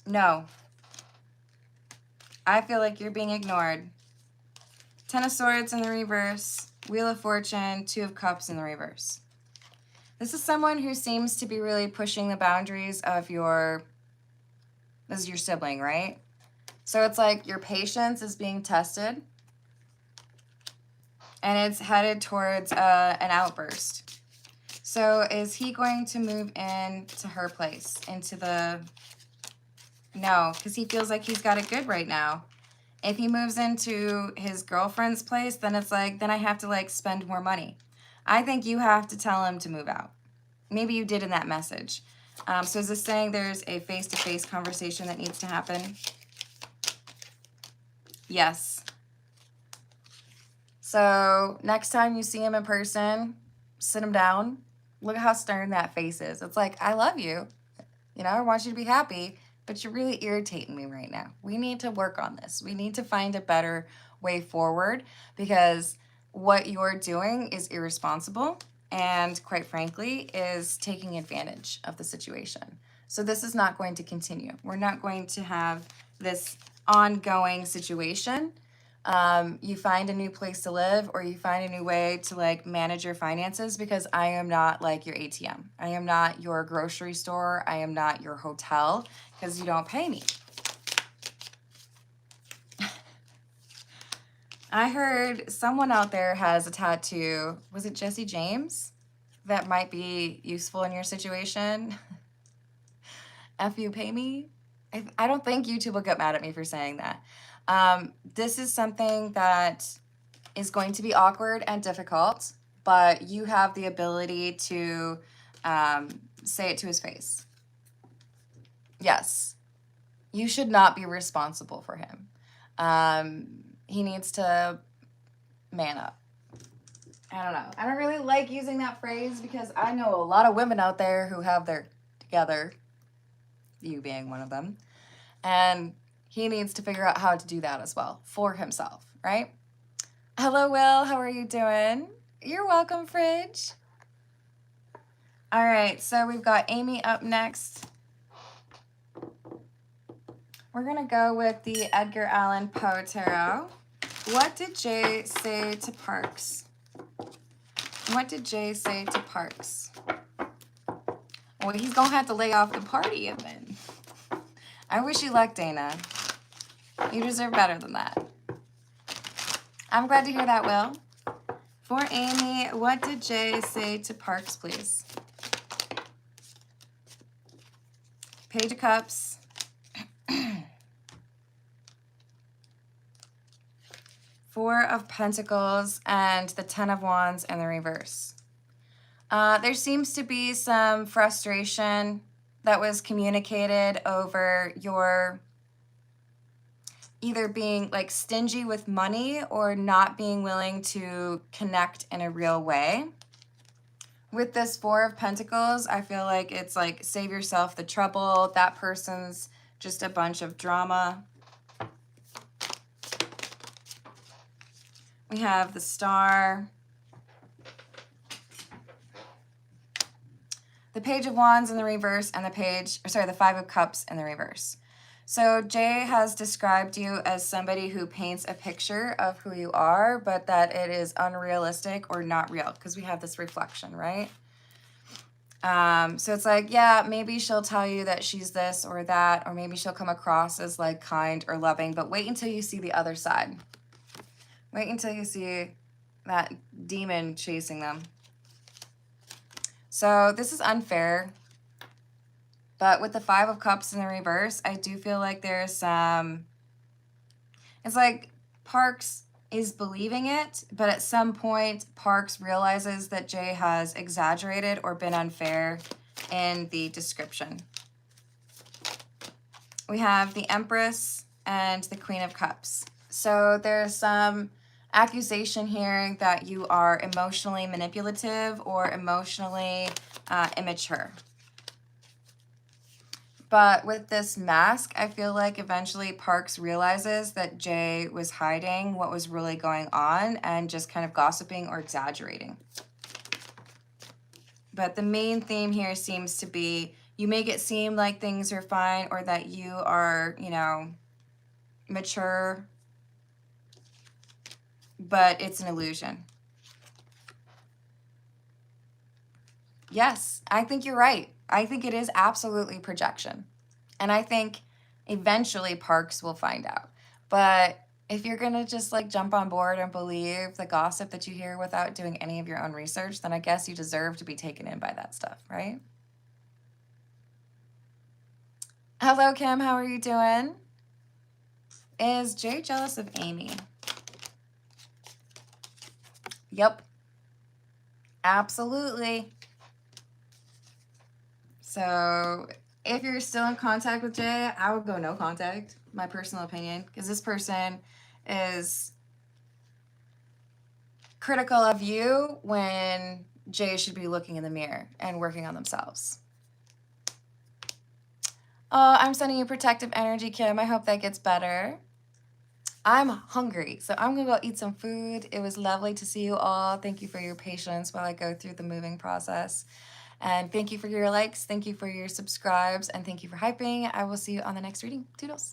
Speaker 1: No. I feel like you're being ignored. 10 of Swords in the reverse, Wheel of Fortune, 2 of Cups in the reverse. This is someone who seems to be really pushing the boundaries of this is your sibling, right? So it's like your patience is being tested and it's headed towards an outburst. So is he going to move into her place, no, because he feels like he's got it good right now. If he moves into his girlfriend's place, then it's like, then I have to like spend more money. I think you have to tell him to move out. Maybe you did in that message. So is this saying there's a face-to-face conversation that needs to happen? Yes. So next time you see him in person, sit him down. Look at how stern that face is. It's like, I love you. You know, I want you to be happy, but you're really irritating me right now. We need to work on this. We need to find a better way forward because what you're doing is irresponsible and, quite frankly, is taking advantage of the situation. So this is not going to continue. We're not going to have this ongoing situation. You find a new place to live or you find a new way to like manage your finances, because I am not like your ATM. I am not your grocery store. I am not your hotel, because you don't pay me. I heard someone out there has a tattoo. Was it Jesse James? That might be useful in your situation. F you, pay me. I don't think YouTube will get mad at me for saying that. This is something that is going to be awkward and difficult, but you have the ability to say it to his face. Yes, you should not be responsible for him. He needs to man up. I don't know. I don't really like using that phrase because I know a lot of women out there who have their together, you being one of them, and he needs to figure out how to do that as well for himself, right? Hello, Will. How are you doing? You're welcome, Fridge. All right, so we've got Amy up next. We're going to go with the Edgar Allan Poe Tarot. What did Jay say to Parks? What did Jay say to Parks? Well, he's going to have to lay off the party then. I wish you luck, Dana. You deserve better than that. I'm glad to hear that, Will. For Amy, what did Jay say to Parks, please? Page of Cups. Four of Pentacles and the 10 of Wands in the reverse. There seems to be some frustration that was communicated over your either being like stingy with money or not being willing to connect in a real way. With this Four of Pentacles, I feel like it's like save yourself the trouble. That person's just a bunch of drama. We have the Star, the Page of Wands in the reverse, and the 5 of Cups in the reverse. So Jay has described you as somebody who paints a picture of who you are, but that it is unrealistic or not real, because we have this reflection, right? So it's like, yeah, maybe she'll tell you that she's this or that, or maybe she'll come across as like kind or loving, but wait until you see the other side. Wait until you see that demon chasing them. So this is unfair, but with the Five of Cups in the reverse, I do feel like there's some, it's like Parks is believing it, but at some point Parks realizes that Jay has exaggerated or been unfair in the description. We have the Empress and the Queen of Cups. So there's some accusation here that you are emotionally manipulative or emotionally immature. But with this mask, I feel like eventually Parks realizes that Jay was hiding what was really going on and just kind of gossiping or exaggerating. But the main theme here seems to be you make it seem like things are fine or that you are, you know, mature, but it's an illusion. Yes, I think you're right. I think it is absolutely projection. And I think eventually Parks will find out. But if you're going to just like jump on board and believe the gossip that you hear without doing any of your own research, then I guess you deserve to be taken in by that stuff, right? Hello, Kim. How are you doing? Is Jay jealous of Amy? Yep. Absolutely. So if you're still in contact with Jay, I would go no contact, my personal opinion, because this person is critical of you when Jay should be looking in the mirror and working on themselves. Oh, I'm sending you protective energy, Kim. I hope that gets better. I'm hungry, so I'm gonna go eat some food. It was lovely to see you all. Thank you for your patience while I go through the moving process. And thank you for your likes, thank you for your subscribes, and thank you for hyping. I will see you on the next reading. Toodles.